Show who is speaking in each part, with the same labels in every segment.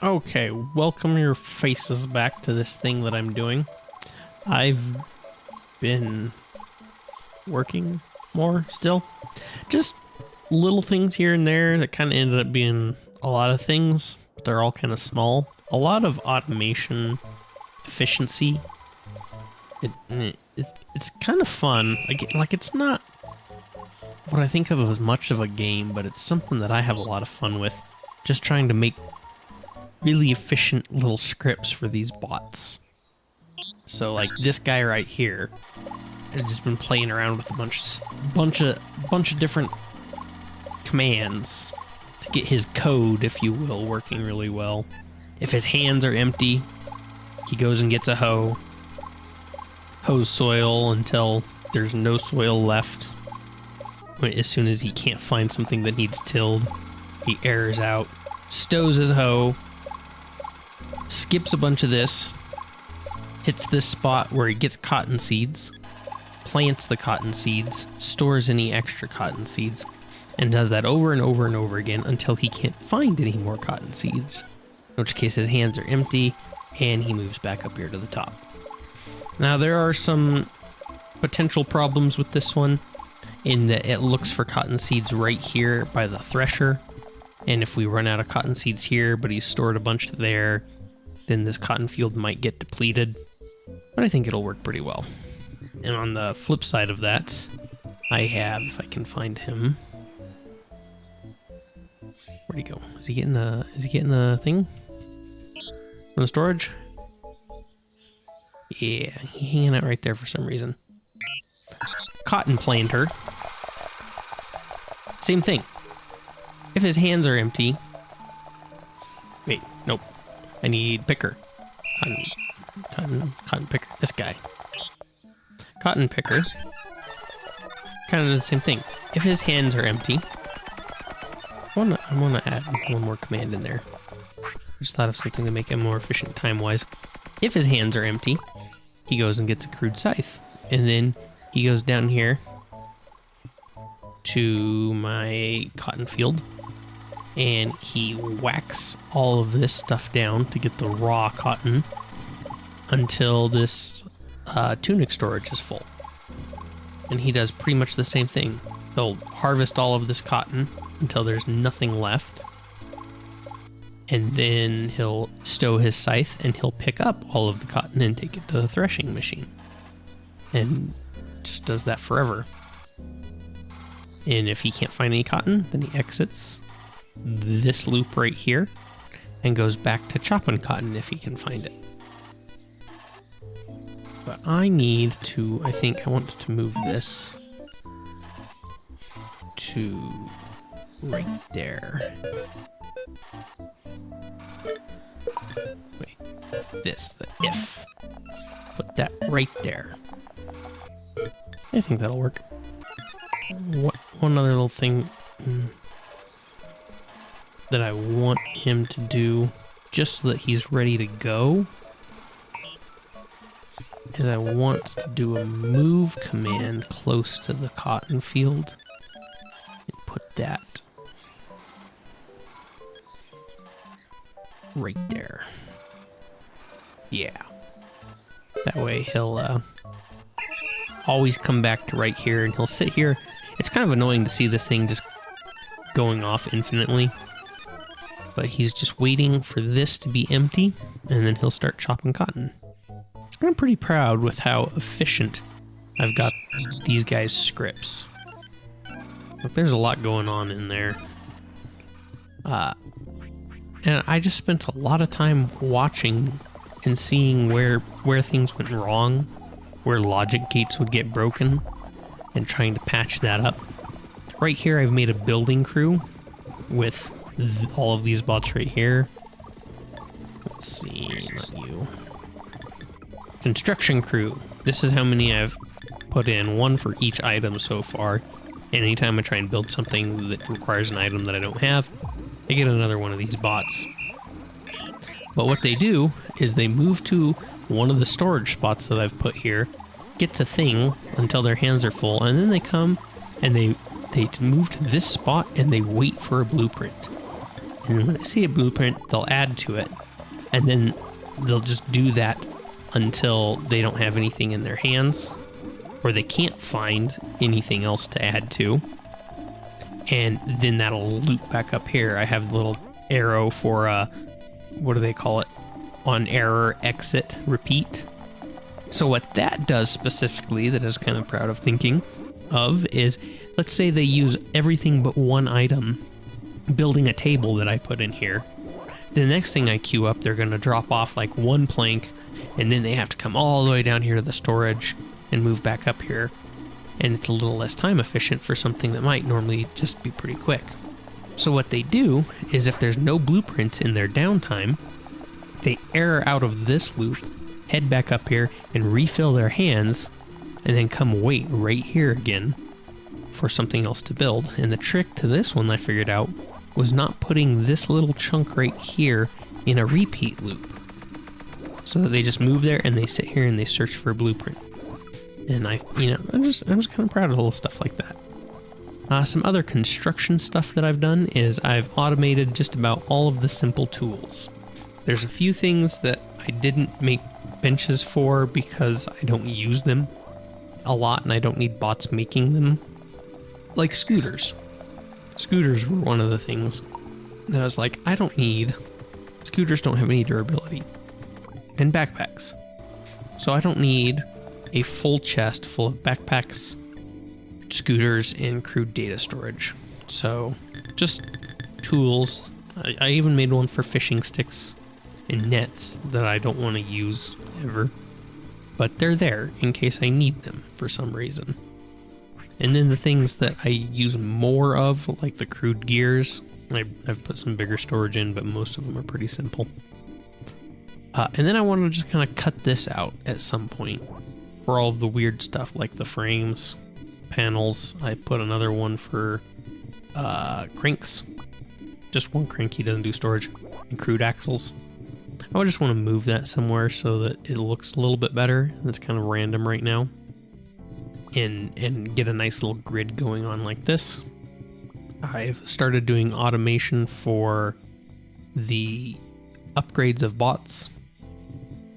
Speaker 1: Okay, welcome your faces back to this thing that I'm doing. I've been working more still. Just little things here and there that kind of ended up being a lot of things, but they're all kind of small. A lot of automation efficiency. It's kind of fun. Like it's not what I think of as much of a game, but it's something that I have a lot of fun with. Just trying to make really efficient little scripts for these bots. So like this guy right here, I've just been playing around with a bunch of different commands to get his code, if you will, working really well. If his hands are empty, he goes and gets a hoe, hoes soil until there's no soil left. As soon as he can't find something that needs tilled, he airs out, stows his hoe, skips a bunch of this, hits this spot where he gets cotton seeds, plants the cotton seeds, stores any extra cotton seeds, and does that over and over and over again until he can't find any more cotton seeds. In which case his hands are empty, and he moves back up here to the top. Now there are some potential problems with this one, in that it looks for cotton seeds right here by the thresher, and if we run out of cotton seeds here, but he's stored a bunch there, then this cotton field might get depleted, but I think it'll work pretty well. And on the flip side of that, if I can find him. Where'd he go? Is he getting the thing? From the storage? Yeah, he's hanging out right there for some reason. Cotton planter. Same thing. If his hands are empty... Wait, nope. I need picker. Cotton picker. This guy. Cotton picker. Kind of does the same thing. If his hands are empty... I wanna add one more command in there. Just thought of something to make him more efficient time-wise. If his hands are empty, he goes and gets a crude scythe. And then he goes down here to my cotton field, and he whacks all of this stuff down to get the raw cotton until this tunic storage is full. And he does pretty much the same thing. He'll harvest all of this cotton until there's nothing left, and then he'll stow his scythe and he'll pick up all of the cotton and take it to the threshing machine, and just does that forever. And if he can't find any cotton, then he exits this loop right here and goes back to chopping cotton if he can find it. But I want to move this to right there. Wait, the if. Put that right there. I think that'll work. One other little thing that I want him to do, just so that he's ready to go, is I want to do a move command close to the cotton field and put that right there. Yeah. That way he'll always come back to right here, and he'll sit here. It's kind of annoying to see this thing just going off infinitely, but he's just waiting for this to be empty, and then he'll start chopping cotton. I'm pretty proud with how efficient I've got these guys' scripts. Look, there's a lot going on in there. And I just spent a lot of time watching and seeing where things went wrong, where logic gates would get broken, and trying to patch that up. Right here, I've made a building crew with all of these bots right here. Let's see, not you. Construction crew. This is how many I've put in, one for each item so far. And anytime I try and build something that requires an item that I don't have, I get another one of these bots. But what they do is they move to one of the storage spots that I've put here, gets a thing until their hands are full, and then they come and they move to this spot and they wait for a blueprint. And when they see a blueprint, they'll add to it. And then they'll just do that until they don't have anything in their hands, or they can't find anything else to add to. And then that'll loop back up here. I have the little arrow for, what do they call it? On error, exit, repeat. So what that does specifically, that I was kind of proud of thinking of, is let's say they use everything but one item building a table that I put in here. The next thing I queue up, they're going to drop off like one plank, and then they have to come all the way down here to the storage and move back up here. And it's a little less time efficient for something that might normally just be pretty quick. So what they do is if there's no blueprints in their downtime, they error out of this loop, head back up here and refill their hands, and then come wait right here again for something else to build. And the trick to this one I figured out was not putting this little chunk right here in a repeat loop. So that they just move there and they sit here and they search for a blueprint. And I'm just kind of proud of little stuff like that. Some other construction stuff that I've done is I've automated just about all of the simple tools. There's a few things that I didn't make benches for because I don't use them a lot and I don't need bots making them. Like scooters. Scooters were one of the things that I was like, I don't need. Scooters don't have any durability. And backpacks. So I don't need a full chest full of backpacks, scooters, and crude data storage. So just tools. I even made one for fishing sticks and nets that I don't want to use ever. But they're there in case I need them for some reason. And then the things that I use more of, like the crude gears, I've put some bigger storage in, but most of them are pretty simple. And then I want to just kind of cut this out at some point for all of the weird stuff, like the frames, panels. I put another one for cranks. Just one crank, he doesn't do storage. And crude axles. I would just want to move that somewhere so that it looks a little bit better. It's kind of random right now. And get a nice little grid going on like this. I've started doing automation for the upgrades of bots.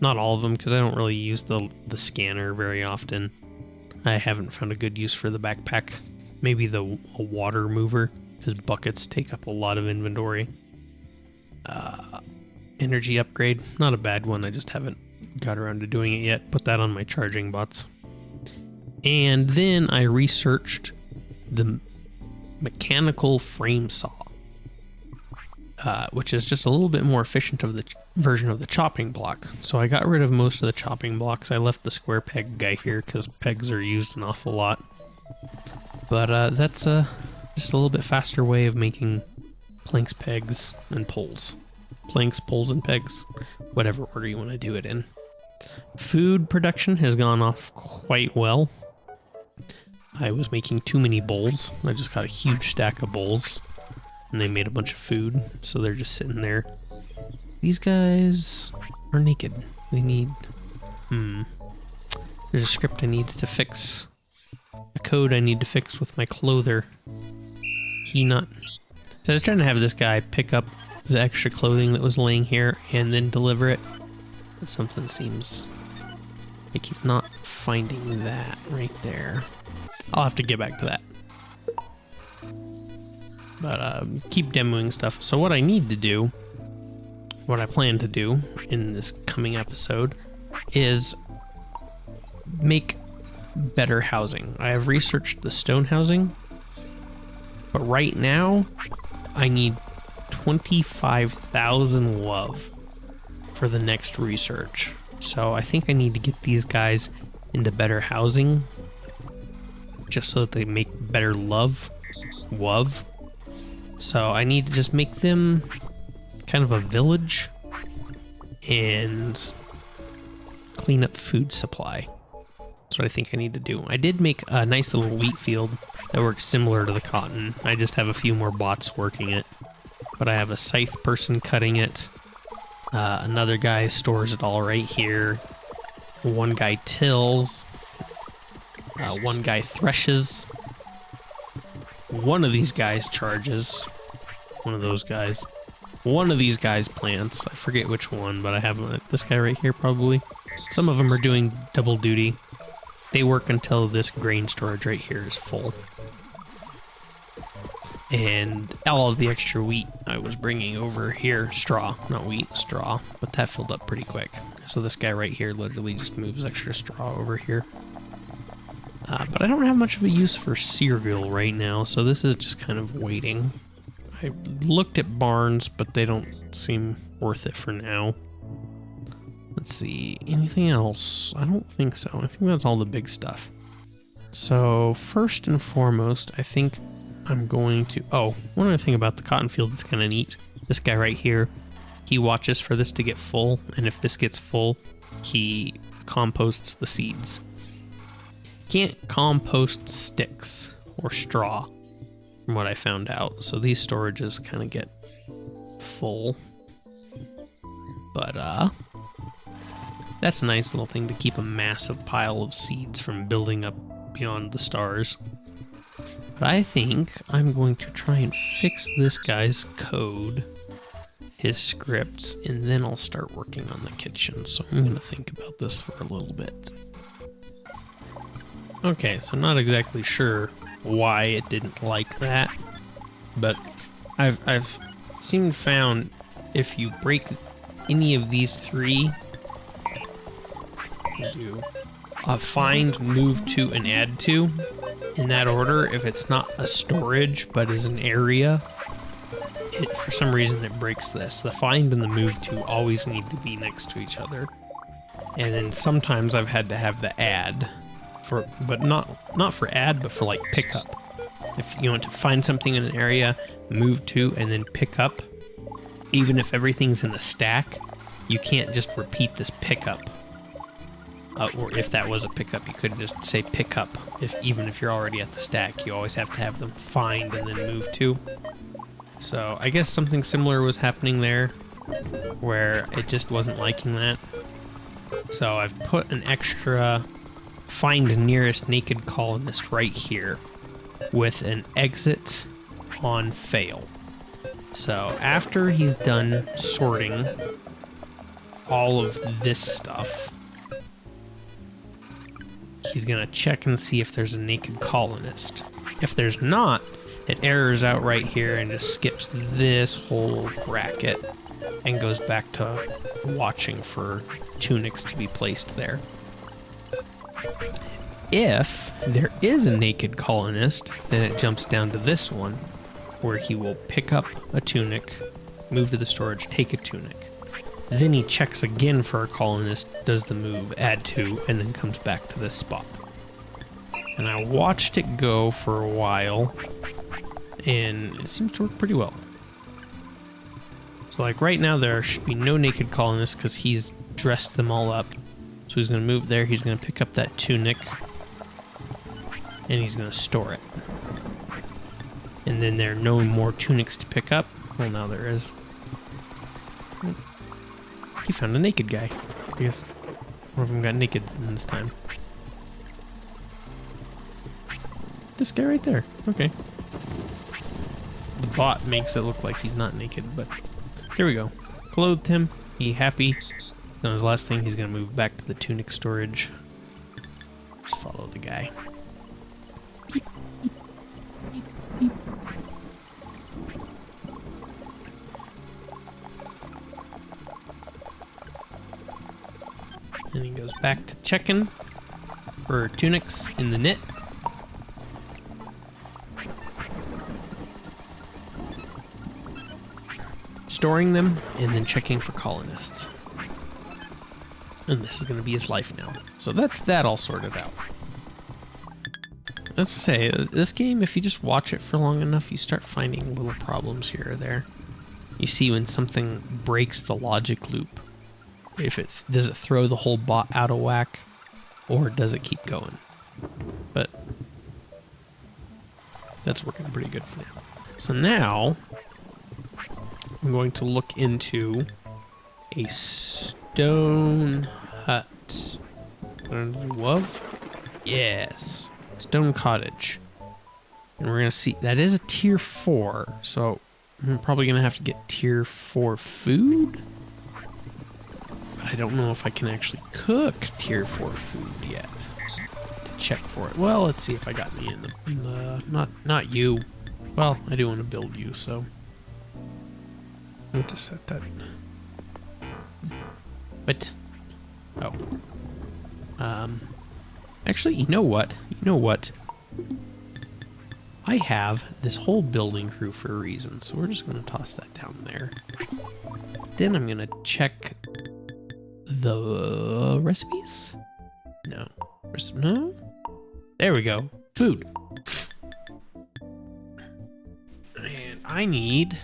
Speaker 1: Not all of them, because I don't really use the scanner very often. I haven't found a good use for the backpack. Maybe a water mover, because buckets take up a lot of inventory. Energy upgrade, not a bad one, I just haven't got around to doing it yet. Put that on my charging bots. And then I researched the mechanical frame saw, which is just a little bit more efficient of the version of the chopping block. So I got rid of most of the chopping blocks. I left the square peg guy here because pegs are used an awful lot. But that's just a little bit faster way of making planks, pegs, and poles. Planks, poles, and pegs, whatever order you want to do it in. Food production has gone off quite well. I was making too many bowls. I just got a huge stack of bowls. And they made a bunch of food, so they're just sitting there. These guys are naked. They need... There's a script I need to fix. A code I need to fix with my clother. So I was trying to have this guy pick up the extra clothing that was laying here and then deliver it. But something seems like he's not finding that right there. I'll have to get back to that. But keep demoing stuff. So what I need to do, what I plan to do in this coming episode, is make better housing. I have researched the stone housing, but right now I need 25,000 love for the next research. So I think I need to get these guys into better housing, just so that they make better love. So I need to just make them kind of a village and clean up food supply. That's what I think I need to do. I did make a nice little wheat field that works similar to the cotton. I just have a few more bots working it. But I have a scythe person cutting it. Another guy stores it all right here. One guy tills. One guy threshes. One of these guys charges. One of those guys. one of these guys' plants. I forget which one, but I have this guy right here probably. Some of them are doing double duty. They work until this grain storage right here is full. And all of the extra wheat I was bringing over here, straw, not wheat, straw, but that filled up pretty quick. So this guy right here literally just moves extra straw over here. But I don't have much of a use for cereal right now, so this is just kind of waiting. I looked at barns, but they don't seem worth it for now. Let's see, anything else? I don't think so. I think that's all the big stuff. So first and foremost, I think I'm going to... Oh, one other thing about the cotton field that's kind of neat. This guy right here, he watches for this to get full, and if this gets full, he composts the seeds. Can't compost sticks or straw, from what I found out. So these storages kind of get full. But, that's a nice little thing to keep a massive pile of seeds from building up beyond the stars. But I think I'm going to try and fix this guy's code, his scripts, and then I'll start working on the kitchen. So I'm going to think about this for a little bit. Okay, so not exactly sure why it didn't like that, but I've seen found if you break any of these three, you do find, move to, and add to, in that order. If it's not a storage but is an area, it for some reason it breaks this. The find and the move to always need to be next to each other, and then sometimes I've had to have the add. But not for add, but for like pick up. If you want to find something in an area, move to, and then pick up, even if everything's in the stack, you can't just repeat this pickup. Or if that was a pickup, you could just say pick up. Even if you're already at the stack, you always have to have them find and then move to. So I guess something similar was happening there, where it just wasn't liking that. So I've put an extra find nearest naked colonist right here with an exit on fail. So after he's done sorting all of this stuff, he's gonna check and see if there's a naked colonist. If there's not, it errors out right here and just skips this whole bracket and goes back to watching for tunics to be placed there. If there is a naked colonist, then it jumps down to this one, where he will pick up a tunic, move to the storage, take a tunic. Then he checks again for a colonist, does the move, add to, and then comes back to this spot. And I watched it go for a while, and it seems to work pretty well. So like right now there should be no naked colonists because he's dressed them all up. So he's going to move there, he's going to pick up that tunic, and he's going to store it. And then there are no more tunics to pick up. Well, now there is. He found a naked guy. I guess one of them got naked this time. This guy right there. Okay. The bot makes it look like he's not naked, but there we go. Clothed him. He happy. Then his last thing, he's going to move back to the tunic storage. Just follow the guy. Beep, beep, beep, beep. And he goes back to checking for tunics in the knit. Storing them, and then checking for colonists. And this is going to be his life now. So that's that all sorted out. Let's say, this game, if you just watch it for long enough, you start finding little problems here or there. You see when something breaks the logic loop. Does it throw the whole bot out of whack, or does it keep going? But that's working pretty good for now. So now I'm going to look into a stone hut. Love? Yes. Stone cottage. And we're going to see, that is a tier 4, so I'm probably gonna have to get tier 4 food. But I don't know if I can actually cook tier 4 food yet. To check for it. Well, let's see if I got any in the not you. Well, I do want to build you, so I'm going to set that in. But actually, you know what? I have this whole building crew for a reason, so we're just going to toss that down there. Then I'm going to check the recipes? No. No? There we go. Food. And I need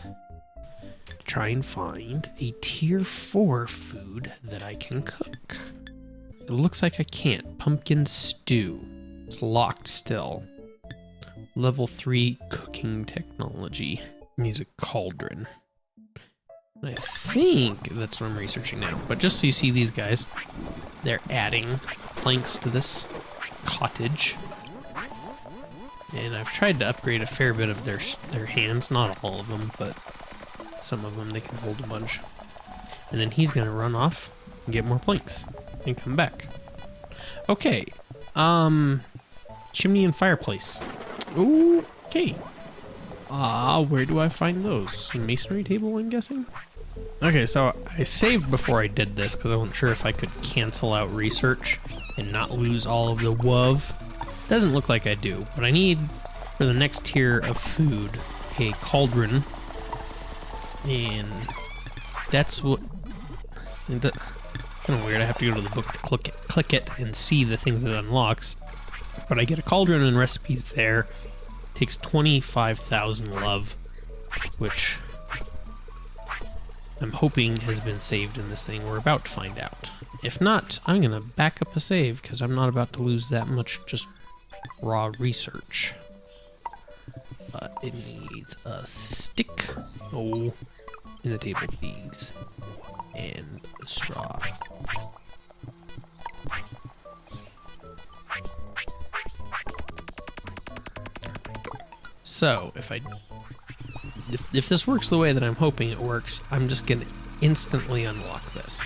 Speaker 1: to try and find a tier 4 food that I can cook. It looks like I can't. Pumpkin stew. It's locked still. Level 3 cooking technology. Music cauldron. I think that's what I'm researching now. But just so you see these guys, they're adding planks to this cottage. And I've tried to upgrade a fair bit of their hands. Not all of them, but some of them they can hold a bunch. And then he's going to run off and get more planks and come back. Okay. Chimney and fireplace. Okay. Where do I find those? Masonry table, I'm guessing? Okay, so I saved before I did this because I wasn't sure if I could cancel out research and not lose all of the WUV. Doesn't look like I do, but I need, for the next tier of food, a cauldron. And that's what... kind of weird, I have to go to the book to click it and see the things it unlocks. But I get a cauldron and recipes there. Takes 25,000 love, which I'm hoping has been saved in this thing. We're about to find out. If not, I'm going to back up a save because I'm not about to lose that much just raw research. But it needs a stick. In the table, please. And straw. So, if this works the way that I'm hoping it works, I'm just gonna instantly unlock this.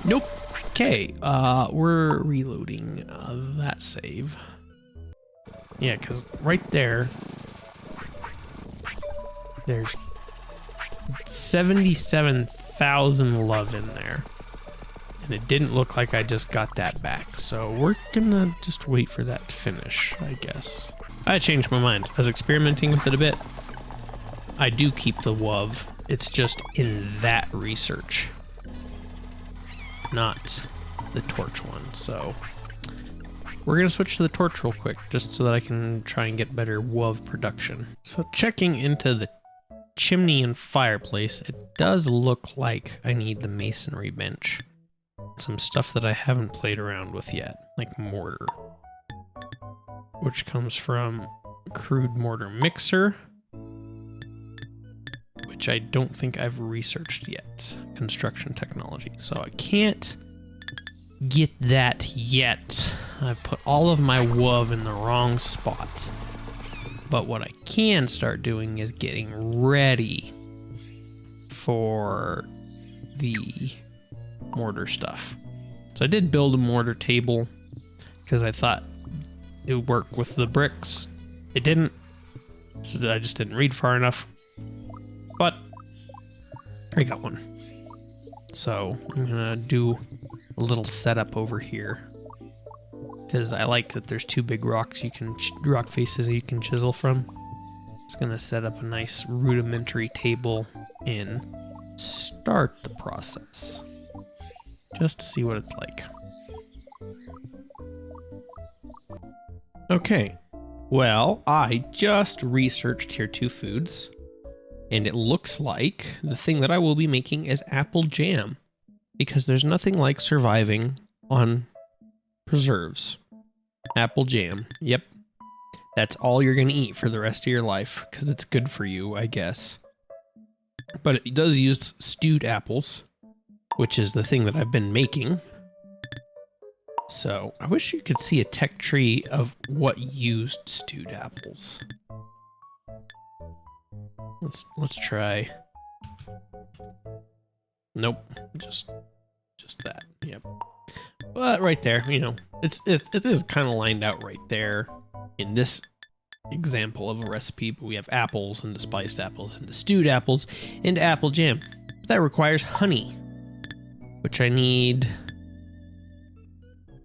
Speaker 1: Nope. Okay, we're reloading that save. Yeah, because right there's 77,000 love in there. And it didn't look like I just got that back, so we're gonna just wait for that to finish, I guess. I changed my mind. I was experimenting with it a bit. I do keep the WUV. It's just in that research, not the torch one. So we're gonna switch to the torch real quick, just so that I can try and get better WUV production. So checking into the chimney and fireplace, it does look like I need the masonry bench. Some stuff that I haven't played around with yet, like mortar, which comes from crude mortar mixer, which I don't think I've researched yet. Construction technology. So I can't get that yet. I've put all of my WUV in the wrong spot. But what I can start doing is getting ready for the mortar stuff. So I did build a mortar table because I thought it would work with the bricks. It didn't, so I just didn't read far enough. But I got one. So I'm gonna do a little setup over here because I like that there's two big rocks rock faces you can chisel from. Just gonna set up a nice rudimentary table and start the process. Just to see what it's like. Okay, well, I just researched tier 2 foods, and it looks like the thing that I will be making is apple jam, because there's nothing like surviving on preserves. Apple jam, yep. That's all you're gonna eat for the rest of your life, because it's good for you, I guess. But it does use stewed apples, which is the thing that I've been making. So I wish you could see a tech tree of what used stewed apples. Let's try. Nope, just that. Yep. But right there, you know, it is kind of lined out right there in this example of a recipe. But we have apples into spiced apples into stewed apples into apple jam. That requires honey, which I need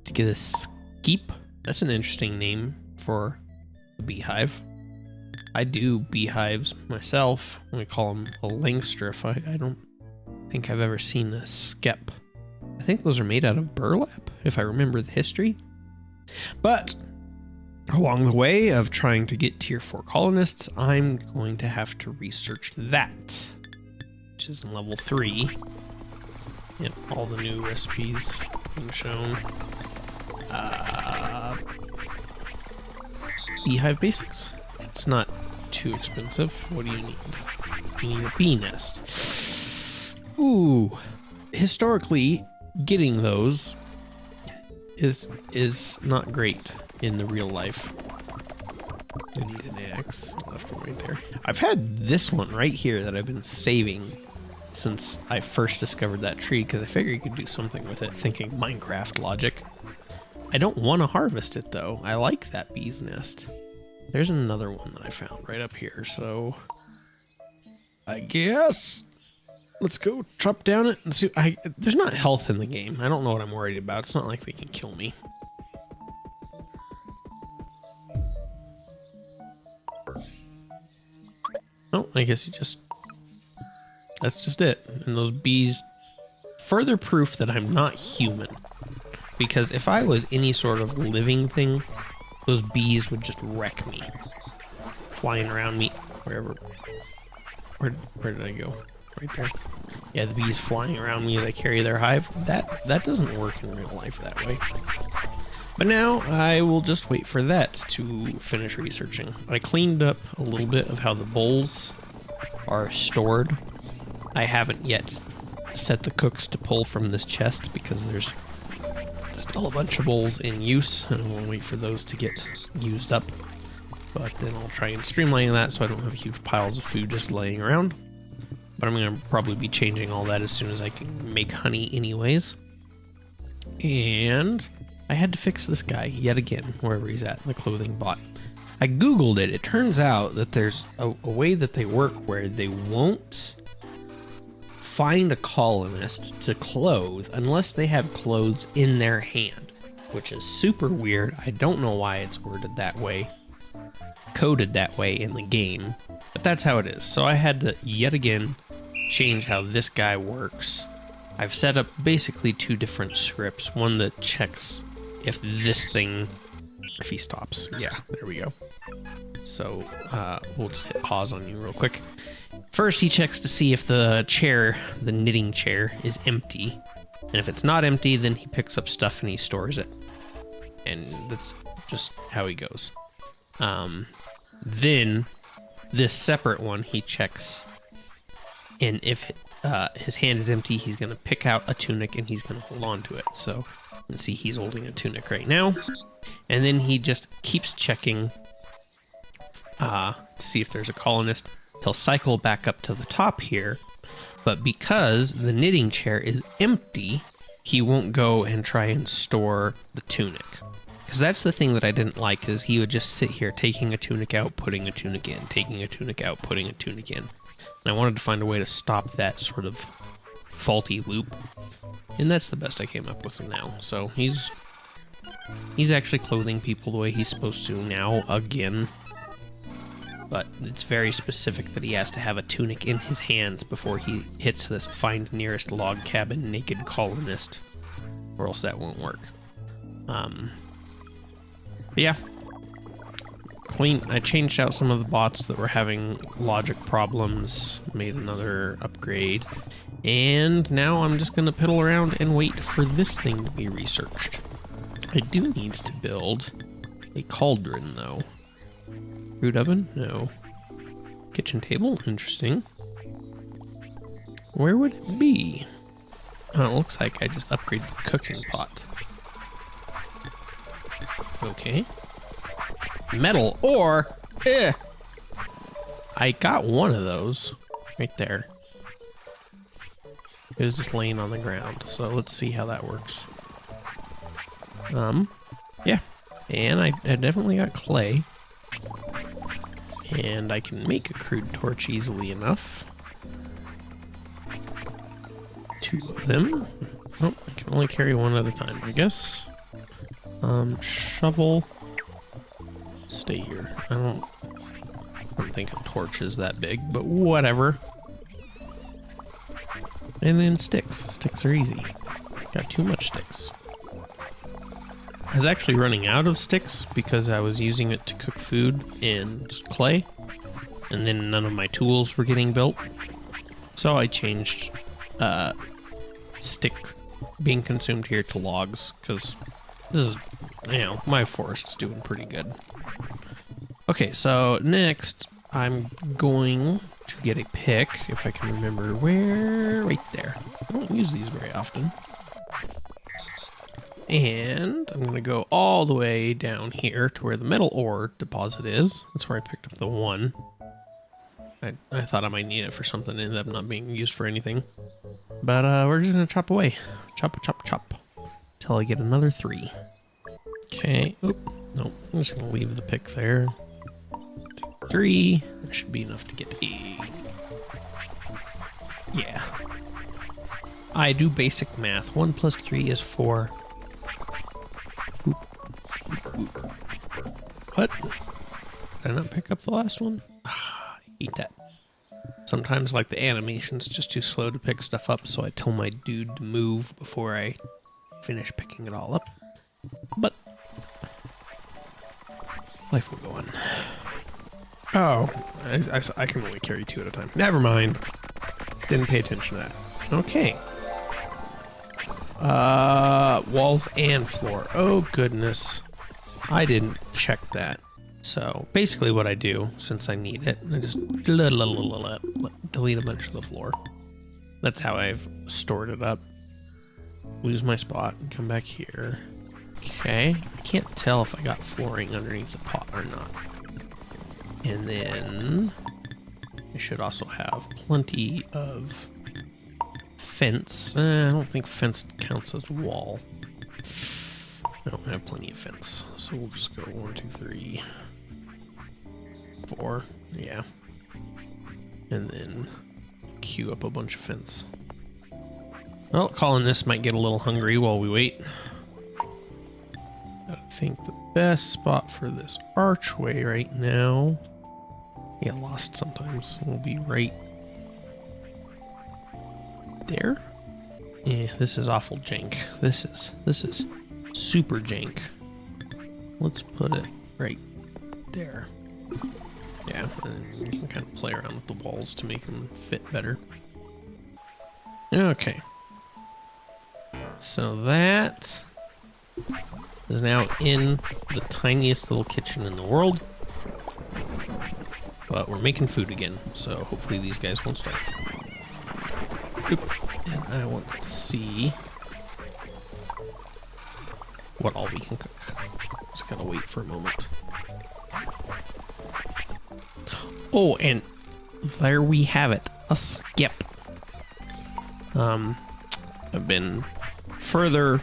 Speaker 1: to get a skeep. That's an interesting name for a beehive. I do beehives myself. We call them a langstrif. I don't think I've ever seen a skep. I think those are made out of burlap, if I remember the history. But along the way of trying to get tier 4 colonists, I'm going to have to research that, which is in level 3. Yep, all the new recipes being shown. Beehive basics. It's not too expensive. What do you need? You need a bee nest. Ooh. Historically, getting those is not great in the real life. I need an axe left and right there. I've had this one right here that I've been saving since I first discovered that tree because I figured you could do something with it, thinking Minecraft logic. I don't want to harvest it though. I like that bee's nest. There's another one that I found right up here, so I guess let's go chop down it and see. There's not health in the game. I don't know what I'm worried about. It's not like they can kill me. Oh, I guess that's just it. And those bees, further proof that I'm not human. Because if I was any sort of living thing, those bees would just wreck me. Flying around me, wherever. Where did I go? Right there. Yeah, the bees flying around me as I carry their hive. That doesn't work in real life that way. But now I will just wait for that to finish researching. I cleaned up a little bit of how the bowls are stored. I haven't yet set the cooks to pull from this chest because there's still a bunch of bowls in use, and I want to wait for those to get used up. But then I'll try and streamline that so I don't have huge piles of food just laying around. But I'm going to probably be changing all that as soon as I can make honey anyways. And I had to fix this guy yet again, wherever he's at, the clothing bot. I googled it. It turns out that there's a way that they work where they won't find a colonist to clothe unless they have clothes in their hand, which is super weird. I don't know why it's worded that way, coded that way in the game, but that's how it is. So I had to yet again change how this guy works. I've set up basically two different scripts, one that checks if this thing, if he stops. Yeah, there we go. So we'll just hit pause on you real quick. First, he checks to see if the chair, the knitting chair, is empty. And if it's not empty, then he picks up stuff and he stores it. And that's just how he goes. Then, this separate one, he checks. And if his hand is empty, he's going to pick out a tunic and he's going to hold on to it. So, let's see, he's holding a tunic right now. And then he just keeps checking to see if there's a colonist. He'll cycle back up to the top here, but because the knitting chair is empty, he won't go and try and store the tunic. Because that's the thing that I didn't like, is he would just sit here taking a tunic out, putting a tunic in, taking a tunic out, putting a tunic in. And I wanted to find a way to stop that sort of faulty loop. And that's the best I came up with now. So he's actually clothing people the way he's supposed to now, again. But it's very specific that he has to have a tunic in his hands before he hits this find nearest log cabin naked colonist, or else that won't work. But yeah, I changed out some of the bots that were having logic problems, made another upgrade, and now I'm just gonna piddle around and wait for this thing to be researched. I do need to build a cauldron though. Root oven? No. Kitchen table? Interesting. Where would it be? Oh, it looks like I just upgraded the cooking pot. Okay. Metal or... I got one of those right there. It was just laying on the ground, so let's see how that works. Yeah, and I definitely got clay. And I can make a crude torch easily enough. 2 of them. Oh, I can only carry one at a time, I guess. Shovel. Stay here. I don't think a torch is that big, but whatever. And then sticks. Sticks are easy. Got too much sticks. I was actually running out of sticks because I was using it to cook food and clay, and then none of my tools were getting built. So I changed stick being consumed here to logs, because this is, you know, my forest's doing pretty good. Okay, so next I'm going to get a pick, if I can remember where, right there. I don't use these very often. And I'm going to go all the way down here to where the metal ore deposit is. That's where I picked up the one. I thought I might need it for something, and ended up not being used for anything. But we're just going to chop away. Chop, chop, chop. Till I get another 3. Okay. Oop. Nope. I'm just going to leave the pick there. 3. That should be enough to get a... Yeah. I do basic math. 1 plus 3 is 4. What? Did I not pick up the last one? Eat that. Sometimes, like, the animation's just too slow to pick stuff up, so I tell my dude to move before I finish picking it all up. But life will go on. Oh, I can only carry 2 at a time. Never mind. Didn't pay attention to that. Okay. Walls and floor. Oh, goodness. I didn't check that. So basically what I do, since I need it, I just delete a bunch of the floor. That's how I've stored it up. Lose my spot and come back here. Okay. I can't tell if I got flooring underneath the pot or not. And then I should also have plenty of fence. I don't think fence counts as wall. I don't have plenty of fence, so we'll just go 1, 2, 3, 4. Yeah, and then queue up a bunch of fence. Well, calling this might get a little hungry while we wait. I think the best spot for this archway right now, get lost sometimes, will be right there. Yeah, this is awful jank. This is super jank. Let's put it right there. Yeah, and you can kind of play around with the walls to make them fit better. Okay. So that is now in the tiniest little kitchen in the world. But we're making food again, so hopefully these guys won't starve. Oop. And I want to see what all we can cook. Just gotta wait for a moment. Oh, and there we have it. A skip. I've been further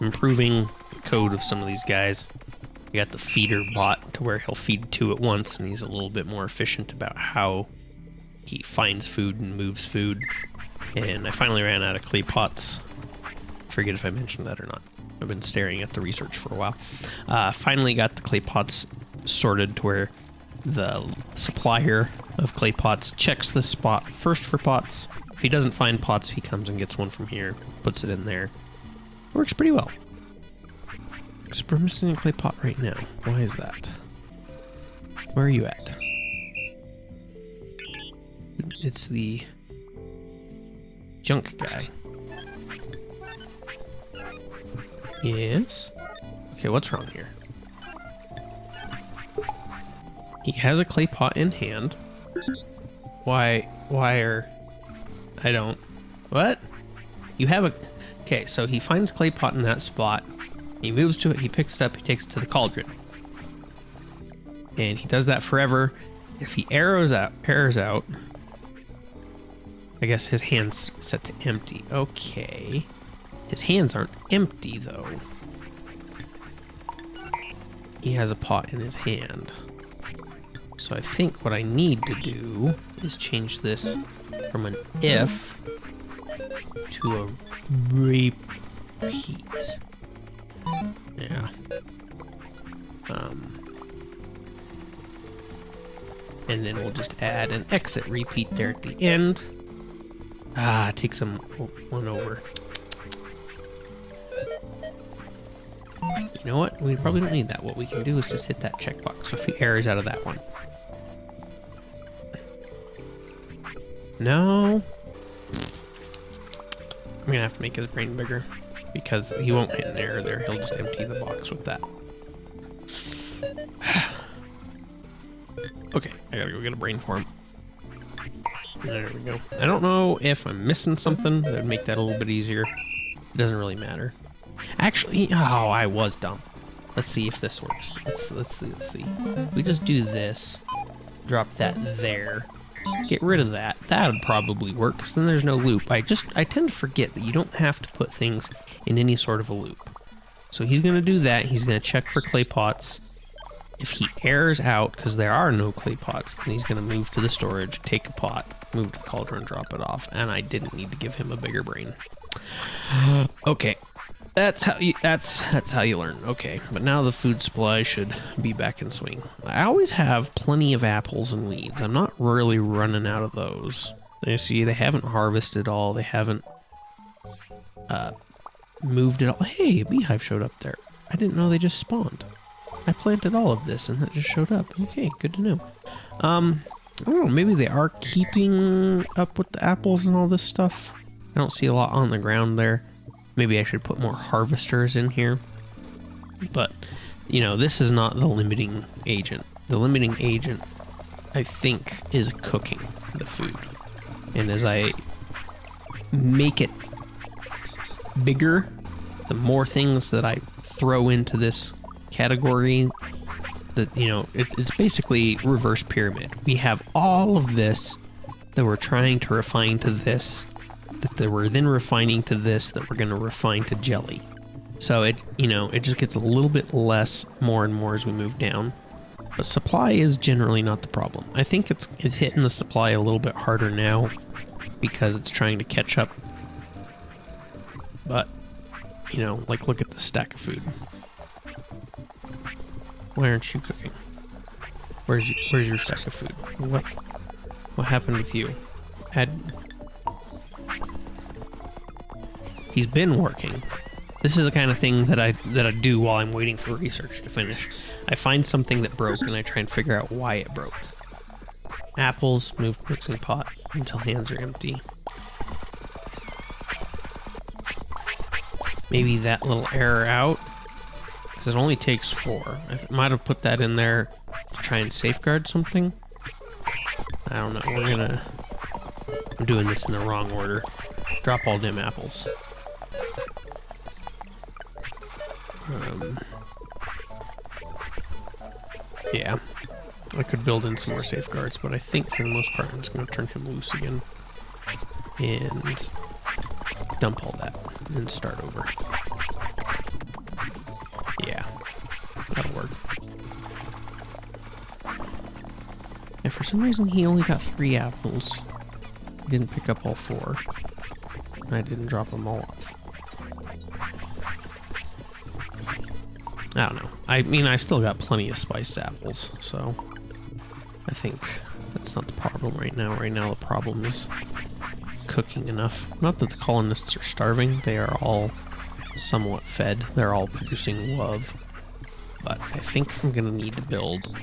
Speaker 1: improving the code of some of these guys. I got the feeder bot to where he'll feed 2 at once, and he's a little bit more efficient about how he finds food and moves food. And I finally ran out of clay pots. Forget if I mentioned that or not. I've been staring at the research for a while. Finally got the clay pots sorted to where the supplier of clay pots checks the spot first for pots. If he doesn't find pots, he comes and gets one from here, puts it in there. Works pretty well. Except we're missing a clay pot right now. Why is that? Where are you at? It's the junk guy. Yes? Okay, what's wrong here? He has a clay pot in hand. Why are... I don't... What? You have a... Okay, so he finds clay pot in that spot. He moves to it, he picks it up, he takes it to the cauldron. And he does that forever. If he airs out, I guess his hand's set to empty. Okay. His hands aren't empty, though. He has a pot in his hand. So I think what I need to do is change this from an if to a repeat. Yeah. And then we'll just add an exit repeat there at the end. Take some one over. You know what? We probably don't need that. What we can do is just hit that checkbox. So if he errors out of that one. No. I'm gonna have to make his brain bigger because he won't hit an error there. He'll just empty the box with that. Okay, I gotta go get a brain for him. There we go. I don't know if I'm missing something that would make that a little bit easier. It doesn't really matter. Actually, oh, I was dumb. Let's see if this works. Let's see. We just do this. Drop that there. Get rid of that. That would probably work, because then there's no loop. I tend to forget that you don't have to put things in any sort of a loop. So he's going to do that. He's going to check for clay pots. If he errors out, because there are no clay pots, then he's going to move to the storage, take a pot, move to the cauldron, drop it off. And I didn't need to give him a bigger brain. Okay. That's how you learn. Okay, but now the food supply should be back in swing. I always have plenty of apples and weeds. I'm not really running out of those. You see, they haven't harvested all. They haven't moved it all. Hey, a beehive showed up there. I didn't know they just spawned. I planted all of this and that just showed up. Okay, good to know. I don't know, maybe they are keeping up with the apples and all this stuff. I don't see a lot on the ground there. Maybe I should put more harvesters in here. But, you know, this is not the limiting agent. The limiting agent, I think, is cooking the food. And as I make it bigger, the more things that I throw into this category, that, you know, it's basically reverse pyramid. We have all of this that we're trying to refine to this, that we're then refining to this, that we're going to refine to jelly. So it, you know, it just gets a little bit less more and more as we move down. But supply is generally not the problem. I think it's hitting the supply a little bit harder now because it's trying to catch up. But, you know, like, look at the stack of food. Why aren't you cooking? Where's your stack of food? What happened with you? He's been working. This is the kind of thing that I do while I'm waiting for research to finish. I find something that broke and I try and figure out why it broke. Apples, move mixing pot until hands are empty. Maybe that little error out, because it only takes 4. I might have put that in there to try and safeguard something. I don't know. I'm doing this in the wrong order. Drop all them apples. Yeah, I could build in some more safeguards, but I think for the most part I'm just going to turn him loose again and dump all that and start over. Yeah, that'll work. And for some reason he only got 3 apples. He didn't pick up all 4. And I didn't drop them all off. I don't know. I mean, I still got plenty of spiced apples, so I think that's not the problem right now. Right now the problem is cooking enough. Not that the colonists are starving. They are all somewhat fed. They're all producing love. But I think I'm going to need to build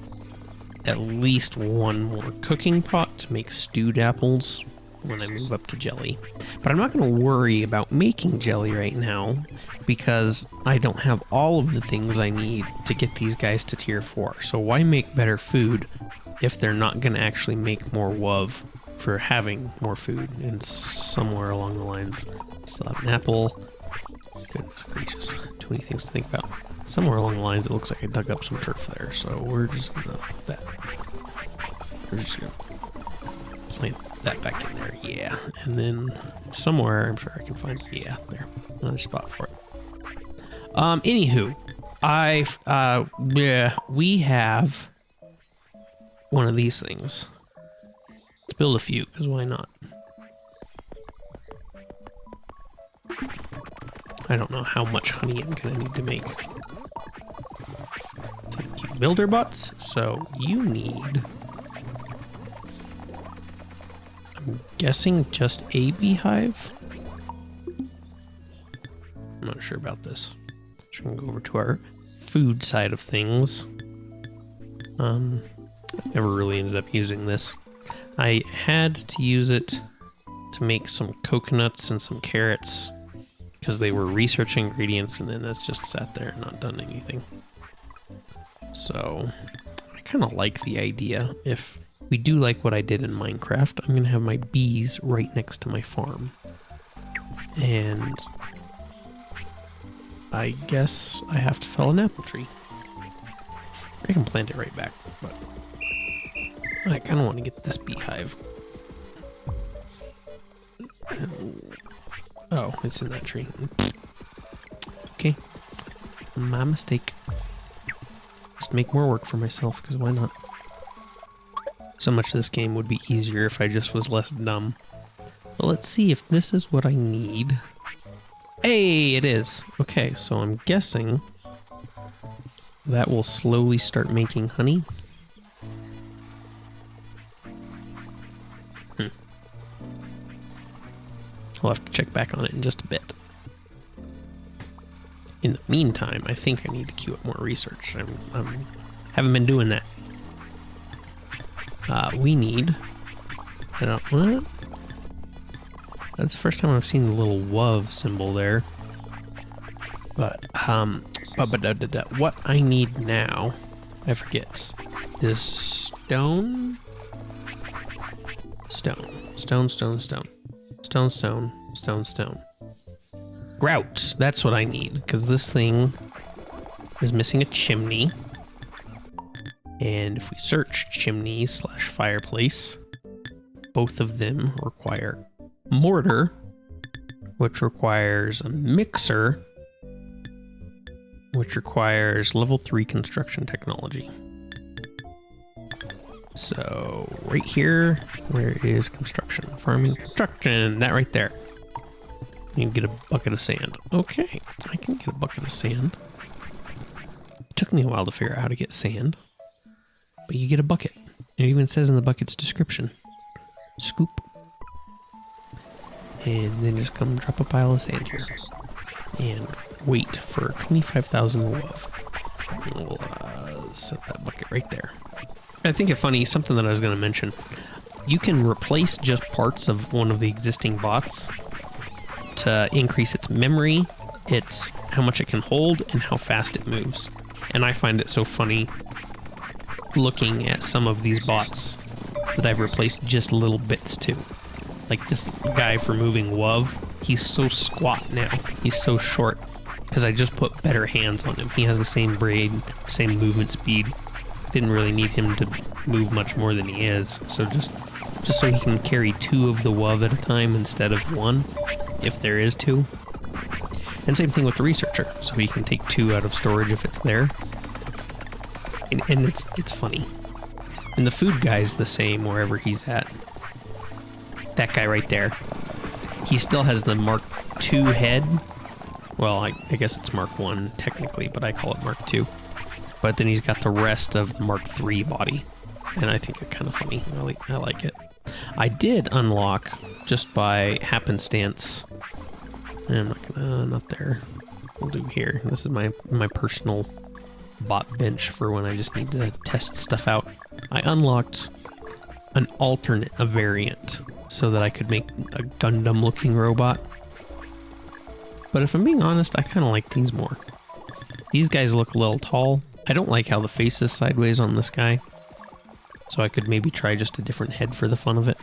Speaker 1: at least one more cooking pot to make stewed apples when I move up to jelly. But I'm not going to worry about making jelly right now because I don't have all of the things I need to get these guys to tier 4. So why make better food if they're not going to actually make more WUV for having more food? And somewhere along the lines, still have an apple. Goodness gracious, too many things to think about. Somewhere along the lines, it looks like I dug up some turf there, so we're just going to put that We're just gonna plant that back in there. Yeah. And then somewhere, I'm sure I can find, yeah, there. Another spot for it. Anywho, yeah, we have one of these things. Let's build a few, because why not? I don't know how much honey I'm gonna need to make. Thank you, builder bots. So you need, I'm guessing, just a beehive. I'm not sure about this. So I'm gonna go over to our food side of things. I never really ended up using this. I had to use it to make some coconuts and some carrots because they were research ingredients, and then that's just sat there and not done anything. So I kind of like the idea. If we do like what I did in Minecraft, I'm gonna have my bees right next to my farm. And I guess I have to fell an apple tree. I can plant it right back, but I kind of want to get this beehive. Oh, it's in that tree. Okay. My mistake. Just make more work for myself, because why not? So much of this game would be easier if I just was less dumb. But let's see if this is what I need. Hey, it is. Okay, so I'm guessing that will slowly start making honey. I'll have to check back on it in just a bit. In the meantime, I think I need to queue up more research. I haven't been doing that. We need... what? That's the first time I've seen the little WOV symbol there. But, what I need now, I forget, is stone? Stone. Grouts, that's what I need, because this thing is missing a chimney. And if we search chimney / fireplace, both of them require mortar, which requires a mixer, which requires level 3 construction technology. So right here, where is construction? Farming construction, that right there. You can get a bucket of sand. Okay, I can get a bucket of sand. It took me a while to figure out how to get sand, but you get a bucket. It even says in the bucket's description. Scoop. And then just come drop a pile of sand here. And wait for 25,000 WOV. We'll set that bucket right there. I think it's funny, something that I was going to mention. You can replace just parts of one of the existing bots to increase its memory, its how much it can hold, and how fast it moves. And I find it so funny looking at some of these bots that I've replaced just little bits to. Like this guy for moving WOV, he's so squat now. He's so short because I just put better hands on him. He has the same braid, same movement speed. Didn't really need him to move much more than he is. So just so he can carry 2 of the WOV at a time instead of 1, if there is 2. And same thing with the researcher, so he can take 2 out of storage if it's there. And it's funny. And the food guy's the same wherever he's at. That guy right there. He still has the Mark II head. Well, I guess it's Mark 1 technically, but I call it Mark 2. But then he's got the rest of the Mark 3 body. And I think it's kind of funny. I like it. I did unlock, just by happenstance. I'm not gonna, not there. We'll do here. This is my personal bot bench for when I just need to test stuff out. I unlocked an alternate, a variant, so that I could make a Gundam looking robot. But if I'm being honest, I kind of like these more. These guys look a little tall. I don't like how the face is sideways on this guy. So I could maybe try just a different head for the fun of it.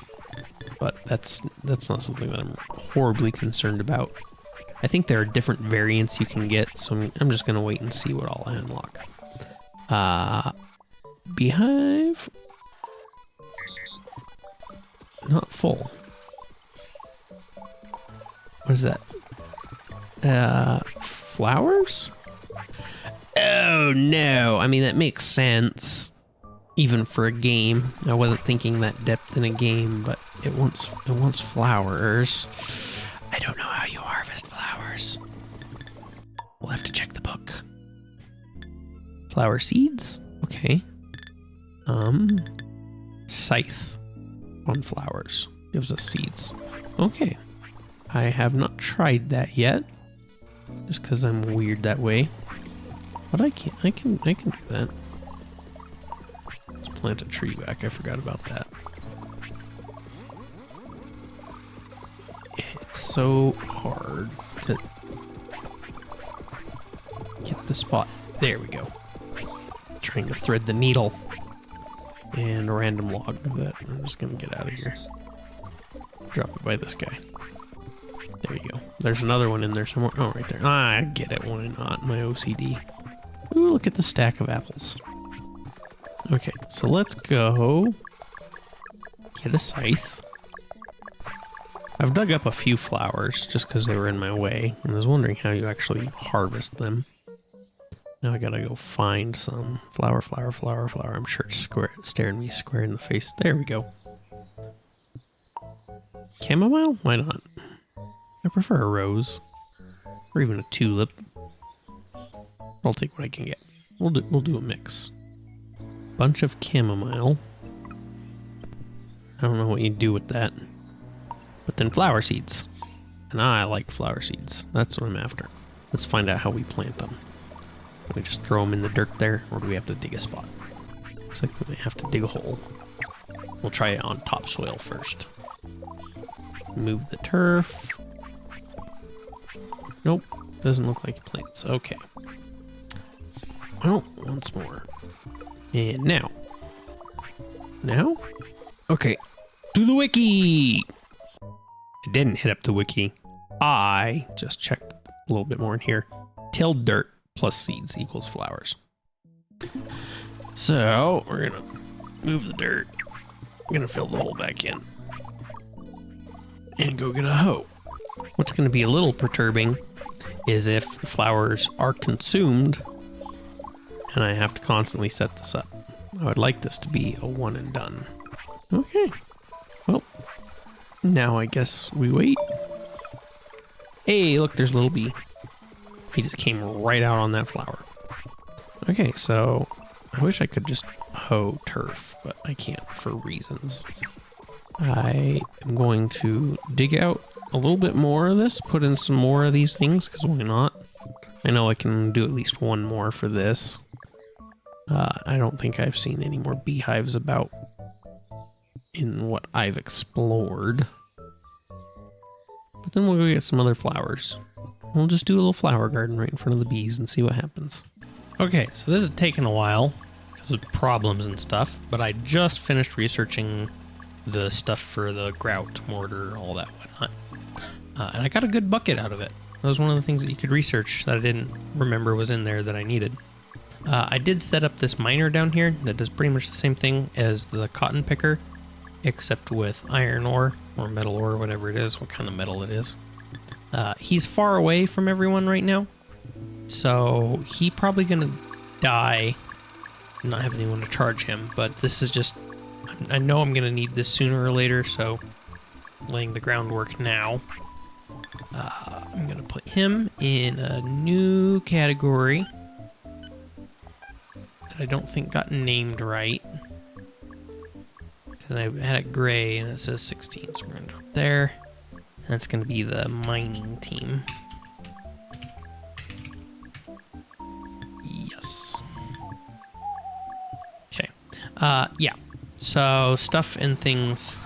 Speaker 1: But that's not something that I'm horribly concerned about. I think there are different variants you can get, so I'm just going to wait and see what all I unlock. Beehive. not full. What is that? Flowers? Oh no, I mean that makes sense. Even for a game. I wasn't thinking that depth in a game, but it wants flowers. I don't know how you harvest flowers. We'll have to check the book. Flower seeds? Okay. Scythe on flowers. Gives us seeds. Okay. I have not tried that yet. Just because I'm weird that way. But I can do that. Let's plant a tree back. I forgot about that. It's so hard to get the spot. There we go. Trying to thread the needle. And a random log that I'm just gonna get out of here. Drop it by this guy. There you go. There's another one in there somewhere. Oh, right there. Ah, I get it. Why not? My OCD. Ooh, look at the stack of apples. Okay, so let's go get a scythe. I've dug up a few flowers just because they were in my way, and I was wondering how you actually harvest them. Now I gotta go find some. Flower, flower, flower, flower. I'm sure it's staring me square in the face. There we go. Chamomile? Why not? I prefer a rose. Or even a tulip. I'll take what I can get. We'll do a mix. Bunch of chamomile. I don't know what you do with that. But then flower seeds. And I like flower seeds. That's what I'm after. Let's find out how we plant them. Do we just throw them in the dirt there, or do we have to dig a spot? Looks like we might have to dig a hole. We'll try it on topsoil first. Move the turf. Nope, doesn't look like plants. Okay. Well, once more. And now. Now? Okay. Do the wiki! I didn't hit up the wiki. I just checked a little bit more in here. Tilled dirt plus seeds equals flowers. So, we're gonna move the dirt. I'm gonna fill the hole back in. And go get a hoe. What's gonna be a little perturbing is if the flowers are consumed and I have to constantly set this up. I would like this to be a one and done. Okay. Well, now I guess we wait. Hey, look, there's a little bee. He just came right out on that flower. Okay, so I wish I could just hoe turf, but I can't for reasons. I am going to dig out a little bit more of this, put in some more of these things, because why not? I know I can do at least one more for this. I don't think I've seen any more beehives about in what I've explored. But then we'll go get some other flowers. We'll just do a little flower garden right in front of the bees and see what happens. Okay, so this has taken a while because of problems and stuff, but I just finished researching the stuff for the grout, mortar, all that whatnot. And I got a good bucket out of it. That was one of the things that you could research that I didn't remember was in there that I needed. I did set up this miner down here that does pretty much the same thing as the cotton picker, except with iron ore, or metal ore, whatever it is, what kind of metal it is. He's far away from everyone right now, so he probably gonna die and not have anyone to charge him, but this is just, I know I'm gonna need this sooner or later, so laying the groundwork now. I'm gonna put him in a new category that I don't think got named right, because I had it gray and it says 16, so we're gonna drop there. That's gonna be the mining team. Yes. Okay. Yeah. So stuff and things.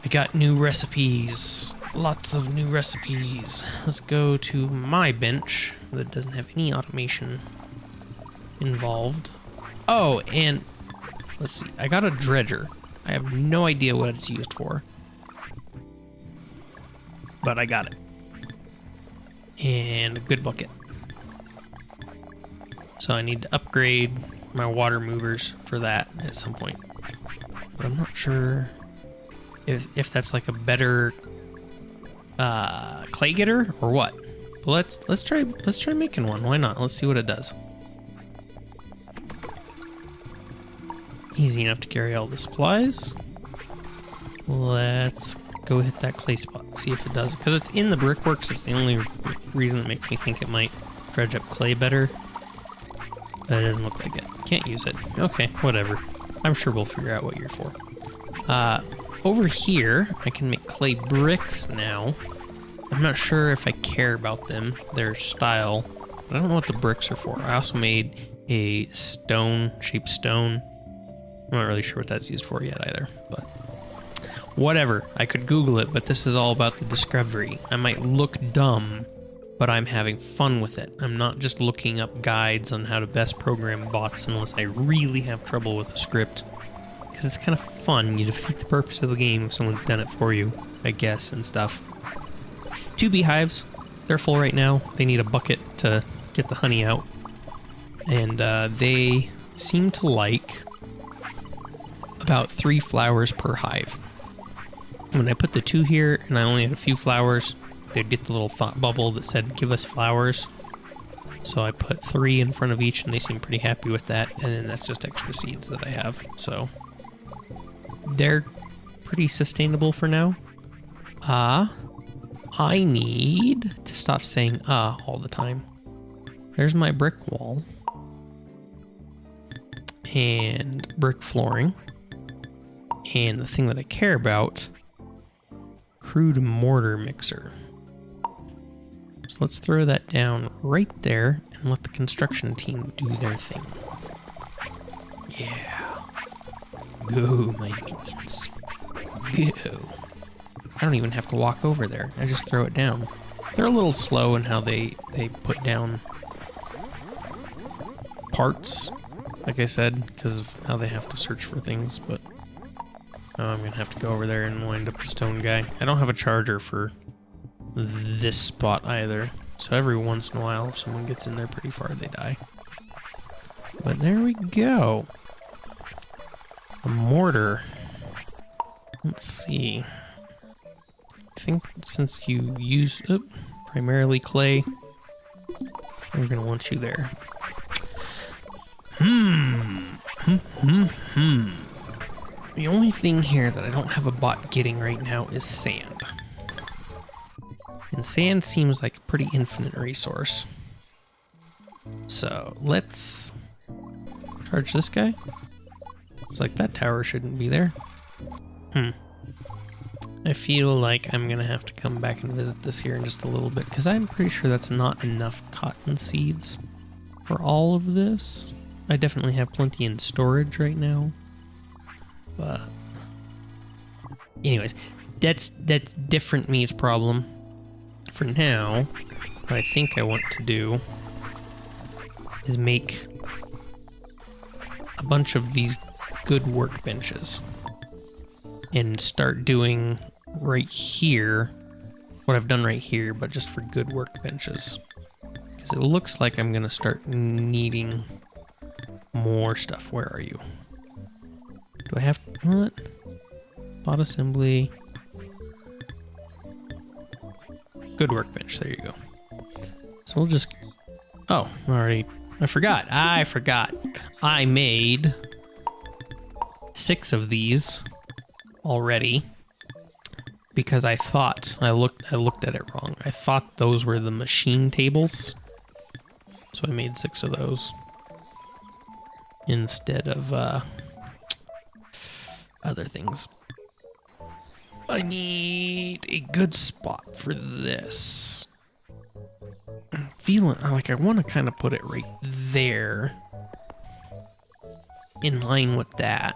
Speaker 1: I got new recipes. Lots of new recipes. Let's go to my bench that doesn't have any automation involved. Oh, and let's see. I got a dredger. I have no idea what it's used for, but I got it. And a good bucket. So I need to upgrade my water movers for that at some point. But I'm not sure if that's like a better clay getter or what. But let's try making one. Why not? Let's see what it does. Easy enough to carry all the supplies. Let's go hit that clay spot, see if it does. Because it's in the brickworks, it's the only reason that makes me think it might dredge up clay better. But it doesn't look like it. Can't use it. Okay, whatever. I'm sure we'll figure out what you're for. Over here, I can make clay bricks now. I'm not sure if I care about them, their style. I don't know what the bricks are for. I also made a shaped stone. I'm not really sure what that's used for yet either, but whatever. I could Google it, but this is all about the discovery. I might look dumb, but I'm having fun with it. I'm not just looking up guides on how to best program bots unless I really have trouble with a script. Because it's kind of fun. You defeat the purpose of the game if someone's done it for you, I guess, and stuff. 2 beehives. They're full right now. They need a bucket to get the honey out. And they seem to like about 3 flowers per hive. When I put the 2 here and I only had a few flowers, they'd get the little thought bubble that said, give us flowers. So I put 3 in front of each and they seem pretty happy with that. And then that's just extra seeds that I have. So they're pretty sustainable for now. I need to stop saying all the time. There's my brick wall. And brick flooring. And the thing that I care about, crude mortar mixer. So let's throw that down right there and let the construction team do their thing. Yeah. Go, my minions. Go. I don't even have to walk over there. I just throw it down. They're a little slow in how they put down parts, like I said, because of how they have to search for things, but I'm going to have to go over there and wind up the stone guy. I don't have a charger for this spot either, so every once in a while, if someone gets in there pretty far, they die. But there we go. A mortar. Let's see. I think since you use primarily clay, we're going to want you there. The only thing here that I don't have a bot getting right now is sand. And sand seems like a pretty infinite resource. So let's charge this guy. It's like that tower shouldn't be there. I feel like I'm gonna have to come back and visit this here in just a little bit, because I'm pretty sure that's not enough cotton seeds for all of this. I definitely have plenty in storage right now. But anyways, that's different me's problem. For now, what I think I want to do is make a bunch of these good workbenches and start doing right here what I've done right here, but just for good workbenches. Because it looks like I'm gonna start needing more stuff. Where are you? Do I have what? Bot assembly. Good workbench. There you go. So we'll just. Oh, already. I forgot. I made 6 of these already because I thought I looked at it wrong. I thought those were the machine tables, so I made 6 of those instead of other things. I need a good spot for this. I'm feeling like I want to kind of put it right there in line with that,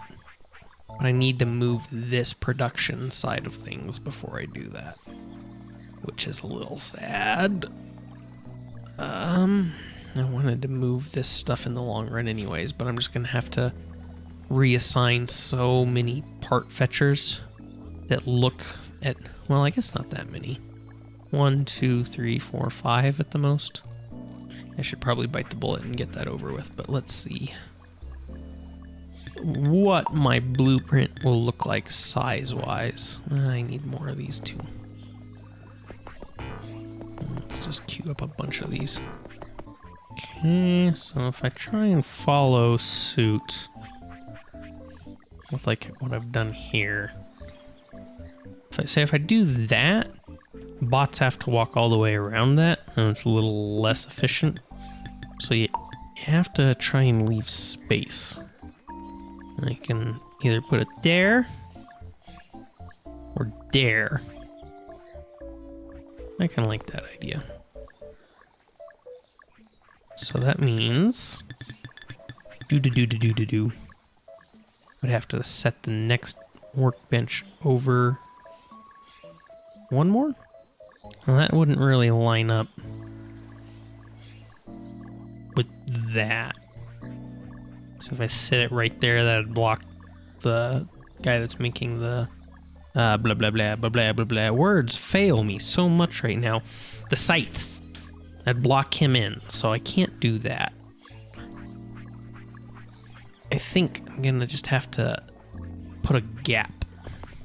Speaker 1: but I need to move this production side of things before I do that, which is a little sad. I wanted to move this stuff in the long run anyways, but I'm just gonna have to reassign so many part fetchers that look at, well, I guess not that many. 1, 2, 3, 4, 5 at the most. I should probably bite the bullet and get that over with, but let's see. what my blueprint will look like size-wise. I need more of these too. Let's just queue up a bunch of these. Okay, so if I try and follow suit with like what I've done here, if I do that, bots have to walk all the way around that, and it's a little less efficient. So you have to try and leave space. I can either put it there or there. I kind of like that idea. So that means I'd have to set the next workbench over one more? Well, that wouldn't really line up with that. So if I set it right there, that'd block the guy that's making the blah blah blah blah blah blah blah. Words fail me so much right now. The scythes. I'd block him in, so I can't do that. I think I'm gonna just have to put a gap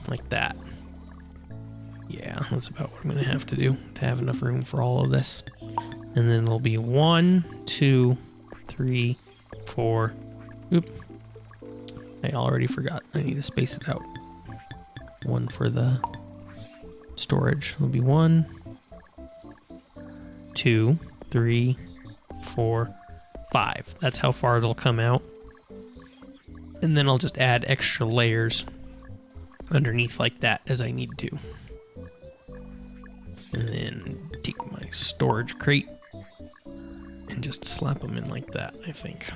Speaker 1: like that. Yeah, that's about what I'm gonna have to do to have enough room for all of this. And then it'll be 1, 2, 3, 4. Oop. I already forgot. I need to space it out. 1 for the storage. It'll be 1, 2, 3, 4, 5. That's how far it'll come out. And then I'll just add extra layers underneath like that as I need to. And then take my storage crate and just slap them in like that, I think.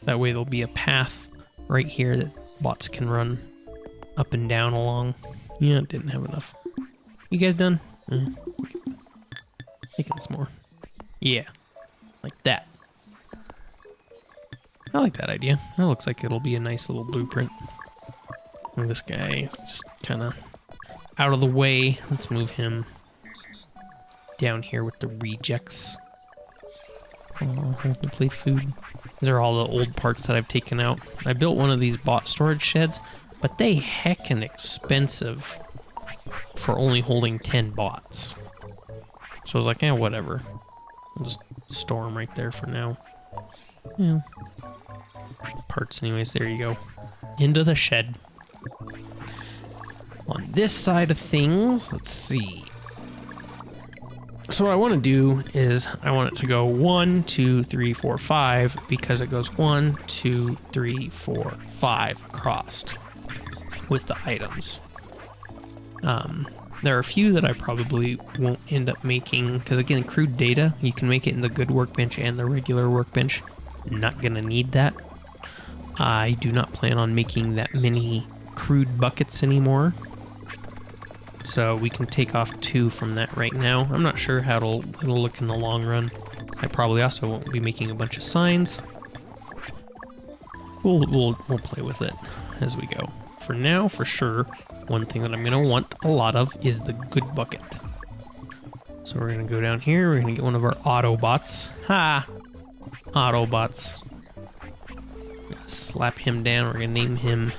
Speaker 1: That way there'll be a path right here that bots can run up and down along. Yeah, it didn't have enough. You guys done? Making some more. Yeah, like that. I like that idea. That looks like it'll be a nice little blueprint. And this guy is just kind of out of the way. Let's move him down here with the rejects. Oh, complete food. These are all the old parts that I've taken out. I built one of these bot storage sheds, but they heckin' expensive for only holding 10 bots. So I was like, whatever. I'll just store them right there for now. Yeah. Parts anyways, there you go. Into the shed. On this side of things, let's see. So what I want to do is I want it to go 1, 2, 3, 4, 5 because it goes 1, 2, 3, 4, 5 across with the items. There are a few that I probably won't end up making because again, crude data, you can make it in the good workbench and the regular workbench. Not gonna need that. I do not plan on making that many crude buckets anymore. So we can take off 2 from that right now. I'm not sure how it'll look in the long run. I probably also won't be making a bunch of signs. We'll play with it as we go. For now, for sure, one thing that I'm gonna want a lot of is the good bucket. So we're gonna go down here. We're gonna get one of our Autobots. Ha! Autobots. Slap him down. We're gonna name him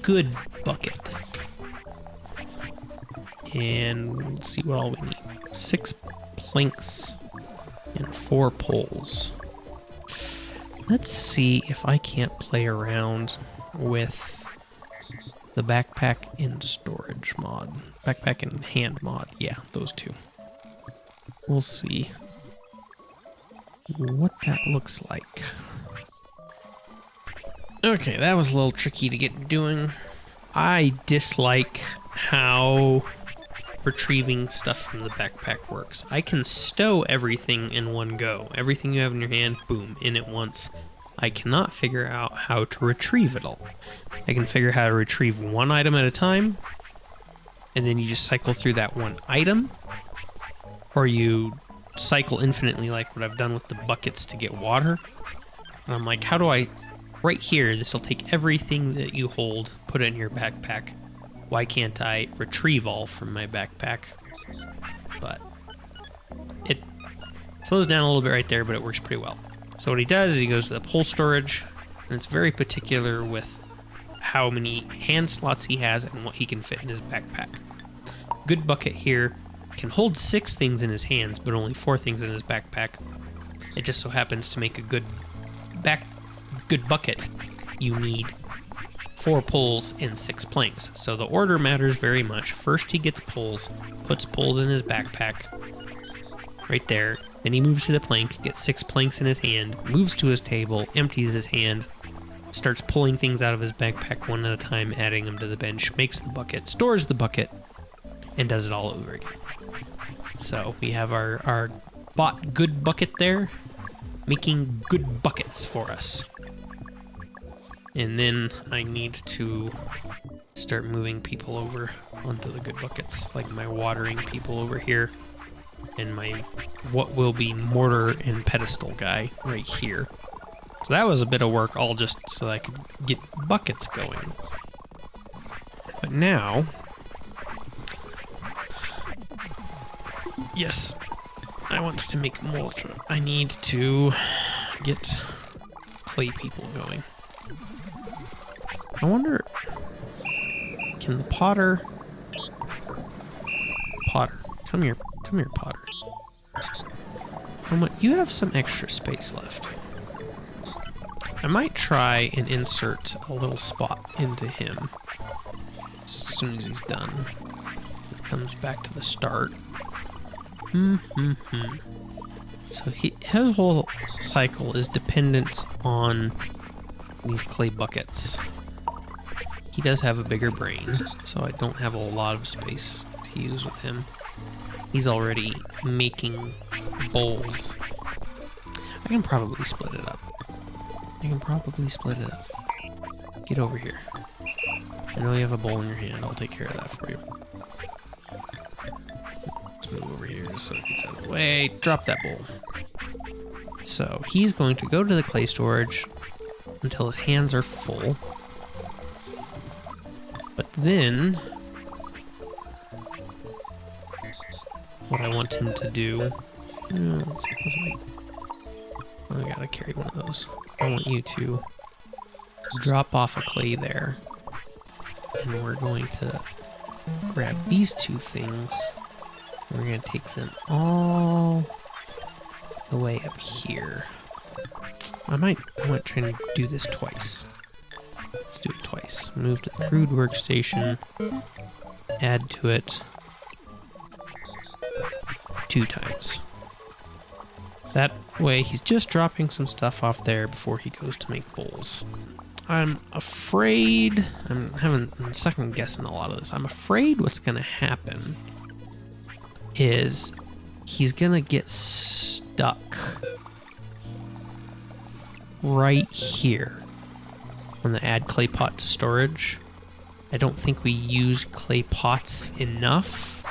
Speaker 1: Good Bucket. And let's see what all we need. 6 planks and 4 poles. Let's see if I can't play around with the backpack and storage mod. Backpack and hand mod. Yeah, those two. We'll see what that looks like. Okay, that was a little tricky to get doing. I dislike how retrieving stuff from the backpack works. I can stow everything in one go. Everything you have in your hand, boom, in at once. I cannot figure out how to retrieve it all. I can figure out how to retrieve one item at a time, and then you just cycle through that one item, or you cycle infinitely like what I've done with the buckets to get water. And I'm like, how do I... Right here, this will take everything that you hold, put it in your backpack. Why can't I retrieve all from my backpack? But it slows down a little bit right there, but it works pretty well. So what he does is he goes to the pole storage, and it's very particular with how many hand slots he has and what he can fit in his backpack. Good bucket here can hold 6 things in his hands, but only 4 things in his backpack. It just so happens to make a good bucket, you need 4 poles and 6 planks. So the order matters very much. First he gets poles, puts poles in his backpack, right there. Then he moves to the plank, gets 6 planks in his hand, moves to his table, empties his hand, starts pulling things out of his backpack one at a time, adding them to the bench, makes the bucket, stores the bucket, and does it all over again. So we have our bought good bucket there, making good buckets for us. And then I need to start moving people over onto the good buckets, like my watering people over here, and my what will be mortar and pedestal guy right here. So that was a bit of work, all just so that I could get buckets going. But now, yes, I want to make mortar. I need to get clay people going. I wonder, can the Potter, come here, Potter. You have some extra space left. I might try and insert a little spot into him as soon as he's done. It comes back to the start. So his whole cycle is dependent on these clay buckets. He does have a bigger brain, so I don't have a lot of space to use with him. He's already making bowls. I can probably split it up. Get over here. I know you have a bowl in your hand. I'll take care of that for you. Let's move over here so it gets out of the way. Drop that bowl. So he's going to go to the clay storage until his hands are full. But then, what I want him to do... I gotta carry one of those. I want you to drop off a clay there. And we're going to grab these 2 things. We're going to take them all the way up here. I might try to do this twice. Let's do it twice. Move to the crude workstation. Add to it 2 times. That way he's just dropping some stuff off there before he goes to make bowls. I'm afraid, I'm second guessing a lot of this. I'm afraid what's gonna happen is he's gonna get stuck right here on the add clay pot to storage. I don't think we use clay pots enough,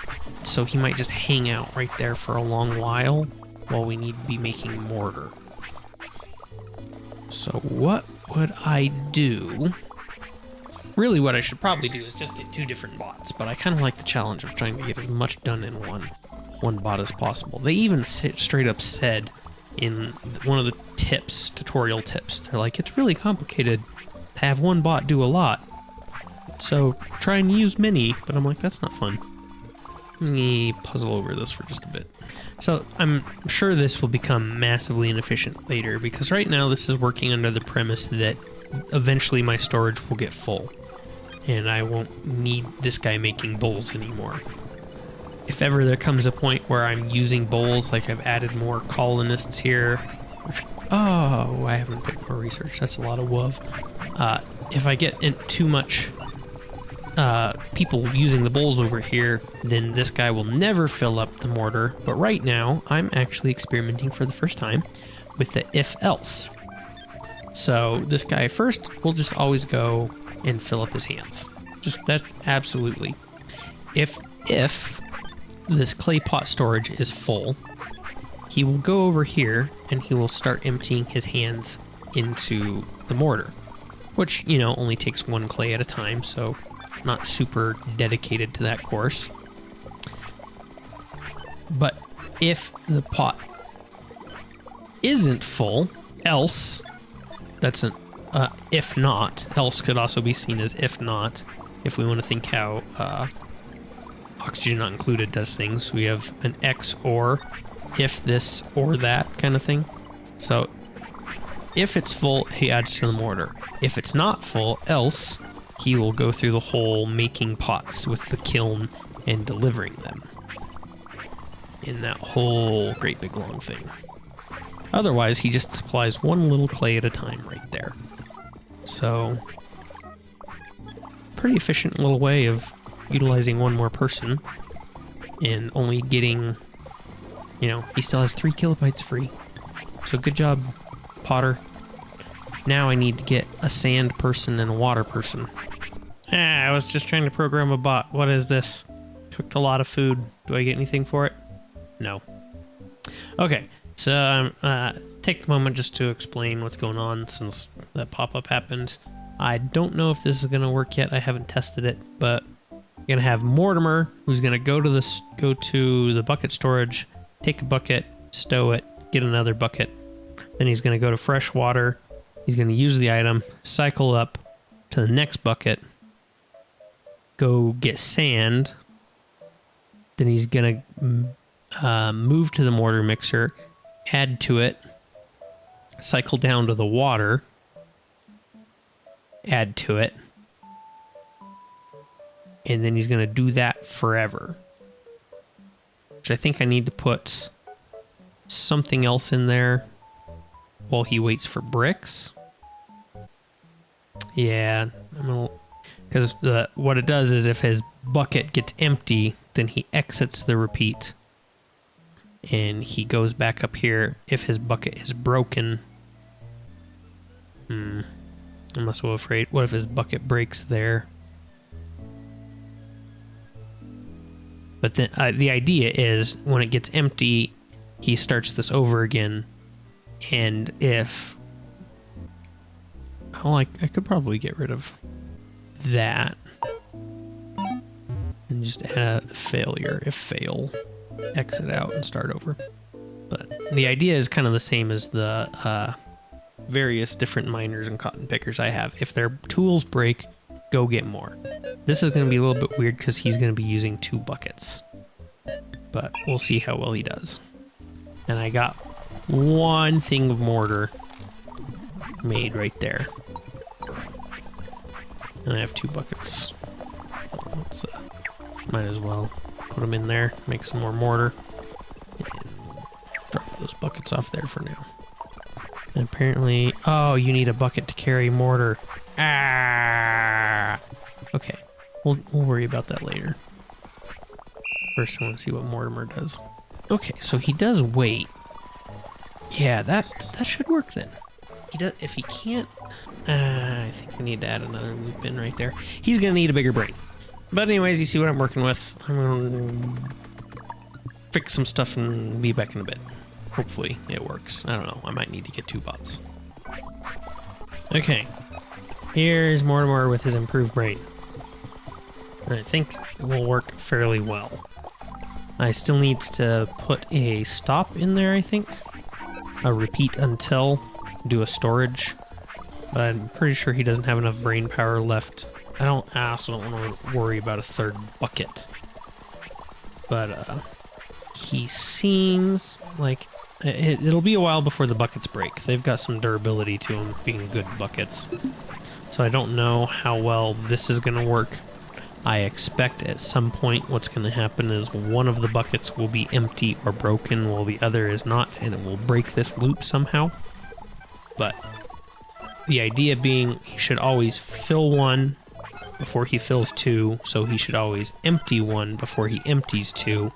Speaker 1: so he might just hang out right there for a long while we need to be making mortar. So what would I do? Really what I should probably do is just get 2 different bots, but I kind of like the challenge of trying to get as much done in one bot as possible. They even straight up said in one of the tutorial tips, they're like, it's really complicated to have one bot do a lot, so try and use many. But I'm like, that's not fun. Let me puzzle over this for just a bit. So I'm sure this will become massively inefficient later, because right now this is working under the premise that eventually my storage will get full and I won't need this guy making bowls anymore. If ever there comes a point where I'm using bowls, like I've added more colonists here, which, oh, I haven't picked more research, that's a lot of wuv. If I get too much people using the bowls over here, then this guy will never fill up the mortar. But right now, I'm actually experimenting for the first time with the if-else. So this guy first will just always go and fill up his hands. Just that, absolutely. If this clay pot storage is full, he will go over here and he will start emptying his hands into the mortar, which, you know, only takes 1 clay at a time, so not super dedicated to that course. But if the pot isn't full, else, that's an if not. Else could also be seen as if not, if we want to think how oxygen not included does things. We have an X or if this or that kind of thing. So if it's full, he adds to the mortar. If it's not full, else he will go through the whole making pots with the kiln and delivering them in that whole great big long thing. Otherwise, he just supplies one little clay at a time right there. So, pretty efficient little way of utilizing one more person and only getting, you know, he still has 3 kilobytes free. So good job, Potter. Now I need to get a sand person and a water person. I was just trying to program a bot. What is this? Cooked a lot of food. Do I get anything for it? No. Okay, so take the moment just to explain what's going on since that pop-up happened. I don't know if this is going to work yet. I haven't tested it, but you're going to have Mortimer, who's going to go to the bucket storage, take a bucket, stow it, get another bucket. Then he's going to go to fresh water. He's going to use the item, cycle up to the next bucket, go get sand. Then he's going to move to the mortar mixer, add to it, cycle down to the water, add to it, and then he's going to do that forever. Which I think I need to put something else in there while he waits for bricks. Yeah, because what it does is if his bucket gets empty, then he exits the repeat and he goes back up here if his bucket is broken. I'm also afraid, what if his bucket breaks there? But then the idea is when it gets empty, he starts this over again. And if... Oh, I could probably get rid of that. And just add a failure. If fail, exit out and start over. But the idea is kind of the same as the various different miners and cotton pickers I have. If their tools break, go get more. This is going to be a little bit weird because he's going to be using 2 buckets. But we'll see how well he does. And I got 1 thing of mortar made right there. And I have 2 buckets. Might as well put them in there, make some more mortar, and drop those buckets off there for now. And apparently, oh, you need a bucket to carry mortar. Ah! Okay, we'll worry about that later. First, I want to see what Mortimer does. Okay, so he does wait. Yeah, that should work then. He does. If he can't, I think we need to add another loop in right there. He's gonna need a bigger brain. But anyways, you see what I'm working with. I'm gonna fix some stuff and be back in a bit. Hopefully it works. I don't know. I might need to get 2 bots. Okay. Here's Mortimer with his improved brain. And I think it will work fairly well. I still need to put a stop in there, I think. A repeat until. Do a storage. But I'm pretty sure he doesn't have enough brain power left. I also don't want to worry about a 3rd bucket. But he seems like it'll be a while before the buckets break. They've got some durability to them, being good buckets. So I don't know how well this is going to work. I expect at some point what's going to happen is one of the buckets will be empty or broken while the other is not, and it will break this loop somehow. But the idea being he should always fill 1 before he fills 2, so he should always empty 1 before he empties 2.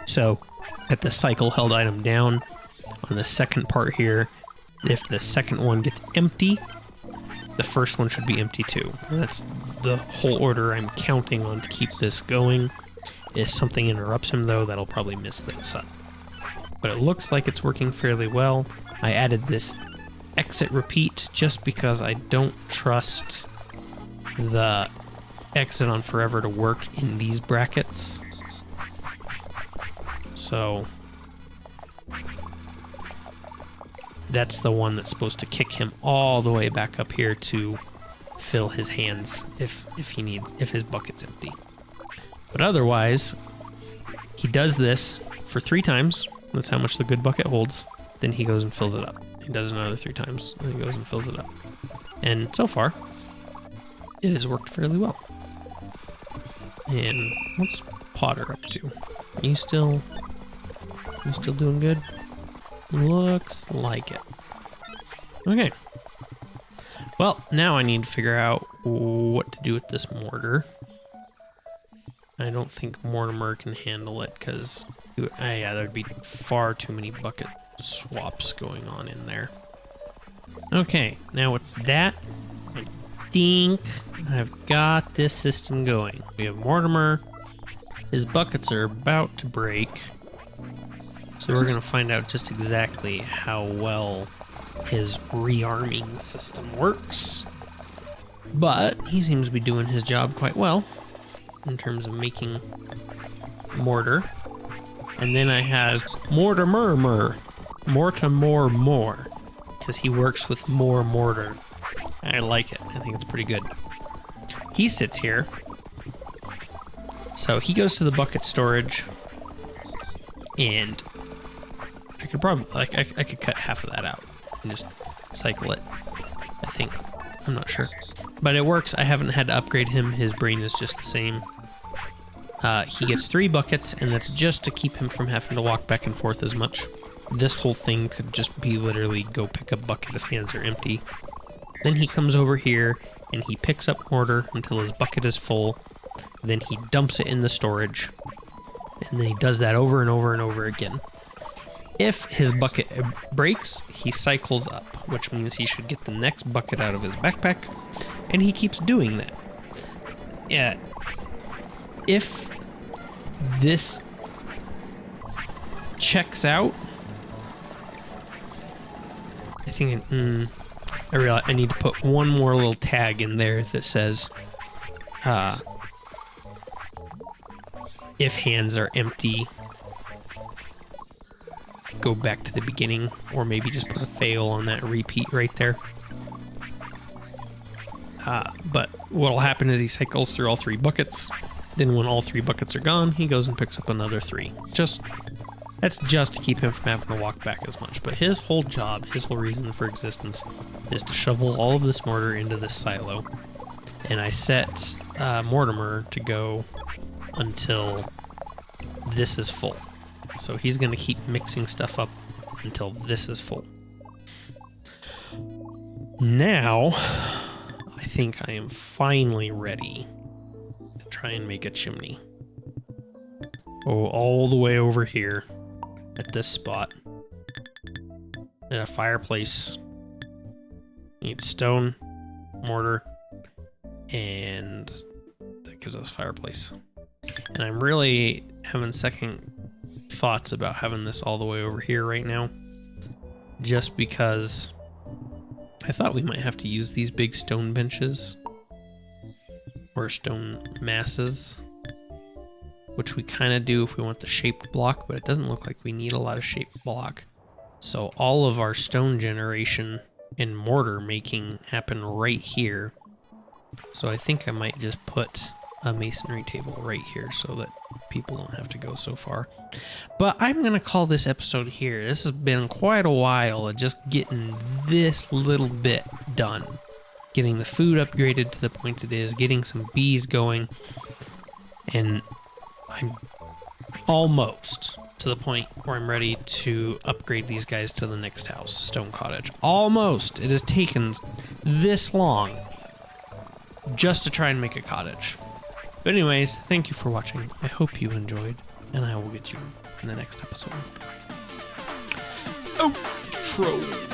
Speaker 1: So at the cycle held item down on the second part here, if the second one gets empty, the first one should be empty too. And that's the whole order I'm counting on to keep this going. If something interrupts him though, that'll probably mess things up. But it looks like it's working fairly well. I added this exit repeat just because I don't trust the exit on forever to work in these brackets. So that's the one that's supposed to kick him all the way back up here to fill his hands if his bucket's empty. But otherwise, he does this for 3 times. That's how much the good bucket holds. Then he goes and fills it up. He does another 3 times, and he goes and fills it up. And so far, it has worked fairly well. And what's Potter up to? Are you still doing good? Looks like it. Okay. Well, now I need to figure out what to do with this mortar. I don't think Mortimer can handle it because, yeah, there'd be far too many bucket swaps going on in there. Okay, now with that, I think I've got this system going. We have Mortimer. His buckets are about to break. So we're going to find out just exactly how well his rearming system works. But he seems to be doing his job quite well in terms of making mortar. And then I have Mortimer, because he works with more mortar. I like it. I think it's pretty good. He sits here. So he goes to the bucket storage, and I could probably, I could cut half of that out and just cycle it, I think. I'm not sure. But it works. I haven't had to upgrade him. His brain is just the same. He gets 3 buckets, and that's just to keep him from having to walk back and forth as much. This whole thing could just be literally go pick a bucket if hands are empty. Then he comes over here, and he picks up mortar until his bucket is full. Then he dumps it in the storage, and then he does that over and over and over again. If his bucket breaks, he cycles up, which means he should get the next bucket out of his backpack, and he keeps doing that. Yeah. If this checks out, I think I realize I need to put one more little tag in there that says, if hands are empty, go back to the beginning, or maybe just put a fail on that repeat right there. But what'll happen is he cycles through all 3 buckets. Then when all 3 buckets are gone, he goes and picks up another 3. That's just to keep him from having to walk back as much. But his whole job, his whole reason for existence, is to shovel all of this mortar into this silo. And I set Mortimer to go until this is full. So he's going to keep mixing stuff up until this is full. Now, I think I am finally ready to try and make a chimney. Oh, all the way over here at this spot. And a fireplace. Need stone, mortar, and that gives us fireplace. And I'm really having second thoughts about having this all the way over here right now, just because I thought we might have to use these big stone benches or stone masses, which we kind of do if we want the shaped block, but it doesn't look like we need a lot of shaped block. So all of our stone generation and mortar making happen right here. So I think I might just put a masonry table right here so that people don't have to go so far. But I'm going to call this episode here. This has been quite a while of just getting this little bit done. Getting the food upgraded to the point it is, getting some bees going, and I'm almost to the point where I'm ready to upgrade these guys to the next house, Stone Cottage. Almost. It has taken this long just to try and make a cottage. But anyways, thank you for watching. I hope you enjoyed, and I will get you in the next episode. Outro.